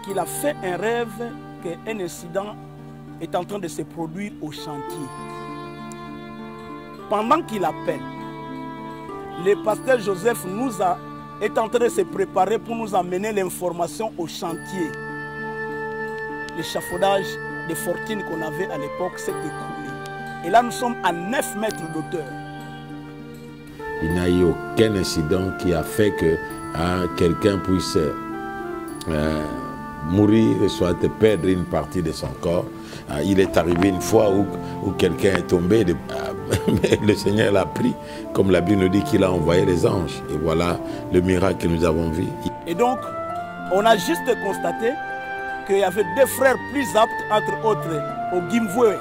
qu'il a fait un rêve qu'un incident est en train de se produire au chantier. Pendant qu'il appelle, le pasteur Joseph est en train de se préparer pour nous amener l'information au chantier. L'échafaudage des fortines qu'on avait à l'époque s'est écoulé. Et là, nous sommes à 9 mètres d'auteur. Il n'y a eu aucun incident qui a fait que quelqu'un puisse mourir, soit perdre une partie de son corps. Il est arrivé une fois où quelqu'un est tombé, mais le Seigneur l'a pris, comme la Bible nous dit qu'il a envoyé les anges. Et voilà le miracle que nous avons vu. Et donc, on a juste constaté qu'il y avait deux frères plus aptes, entre autres, au Gimvoué,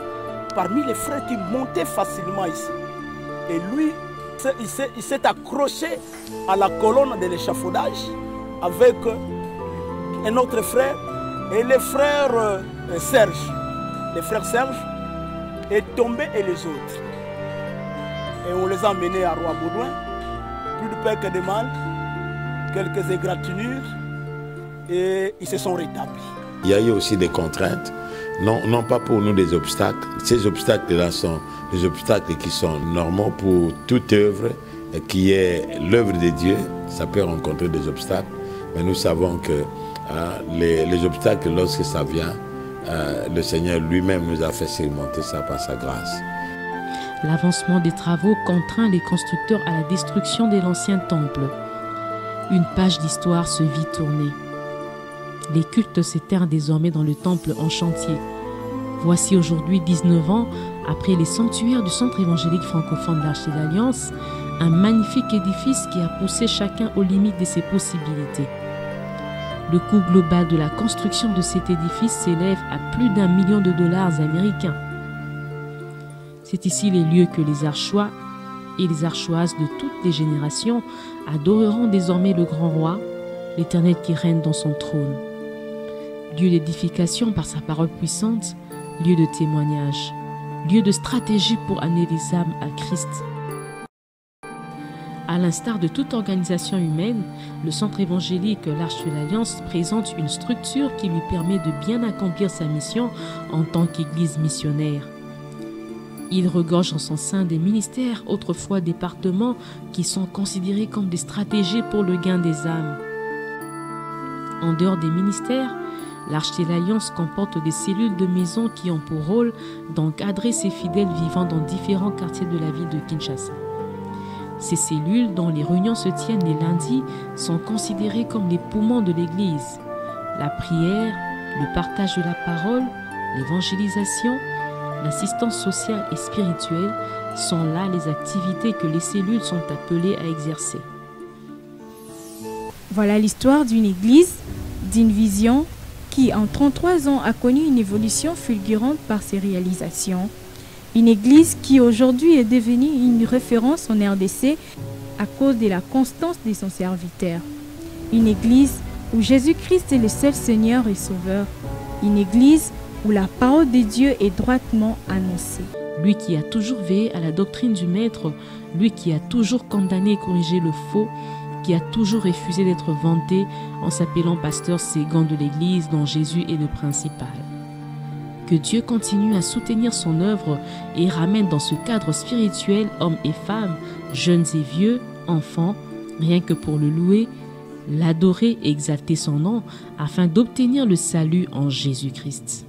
parmi les frères qui montaient facilement ici. Et lui, il s'est accroché à la colonne de l'échafaudage avec un autre frère et les frères Serge. Les frères Serge est tombé et les autres. Et on les a emmenés à Roi-Baudouin. Plus de peur que de mal, quelques égratignures et ils se sont rétablis. Il y a eu aussi des contraintes, non pas pour nous des obstacles. Ces obstacles-là sont des obstacles qui sont normaux pour toute œuvre qui est l'œuvre de Dieu. Ça peut rencontrer des obstacles, mais nous savons que les obstacles, lorsque ça vient, le Seigneur lui-même nous a fait surmonter ça par sa grâce. L'avancement des travaux contraint les constructeurs à la destruction de l'ancien temple. Une page d'histoire se vit tourner. Les cultes s'éternent désormais dans le temple en chantier. Voici aujourd'hui, 19 ans, après les sanctuaires du Centre évangélique francophone de l'Arche de l'Alliance, un magnifique édifice qui a poussé chacun aux limites de ses possibilités. Le coût global de la construction de cet édifice s'élève à plus d'1 million de dollars américains. C'est ici les lieux que les Archois et les Archoises de toutes les générations adoreront désormais le grand roi, l'Éternel qui règne dans son trône. Lieu d'édification par sa parole puissante, lieu de témoignage, lieu de stratégie pour amener les âmes à Christ. À l'instar de toute organisation humaine, le Centre évangélique l'Arche de l'Alliance présente une structure qui lui permet de bien accomplir sa mission en tant qu'église missionnaire. Il regorge en son sein des ministères, autrefois départements, qui sont considérés comme des stratégies pour le gain des âmes. En dehors des ministères, l'Arche de l'Alliance comporte des cellules de maison qui ont pour rôle d'encadrer ses fidèles vivant dans différents quartiers de la ville de Kinshasa. Ces cellules, dont les réunions se tiennent les lundis, sont considérées comme les poumons de l'Église. La prière, le partage de la parole, l'évangélisation, l'assistance sociale et spirituelle sont là les activités que les cellules sont appelées à exercer. Voilà l'histoire d'une église, d'une vision qui, en 33 ans, a connu une évolution fulgurante par ses réalisations. Une église qui, aujourd'hui, est devenue une référence en RDC à cause de la constance de son serviteur. Une église où Jésus-Christ est le seul Seigneur et Sauveur. Une église où la parole de Dieu est droitement annoncée. Lui qui a toujours veillé à la doctrine du Maître, lui qui a toujours condamné et corrigé le faux, qui a toujours refusé d'être vanté en s'appelant pasteur séguant de l'Église dont Jésus est le principal. Que Dieu continue à soutenir son œuvre et ramène dans ce cadre spirituel hommes et femmes, jeunes et vieux, enfants, rien que pour le louer, l'adorer et exalter son nom afin d'obtenir le salut en Jésus-Christ.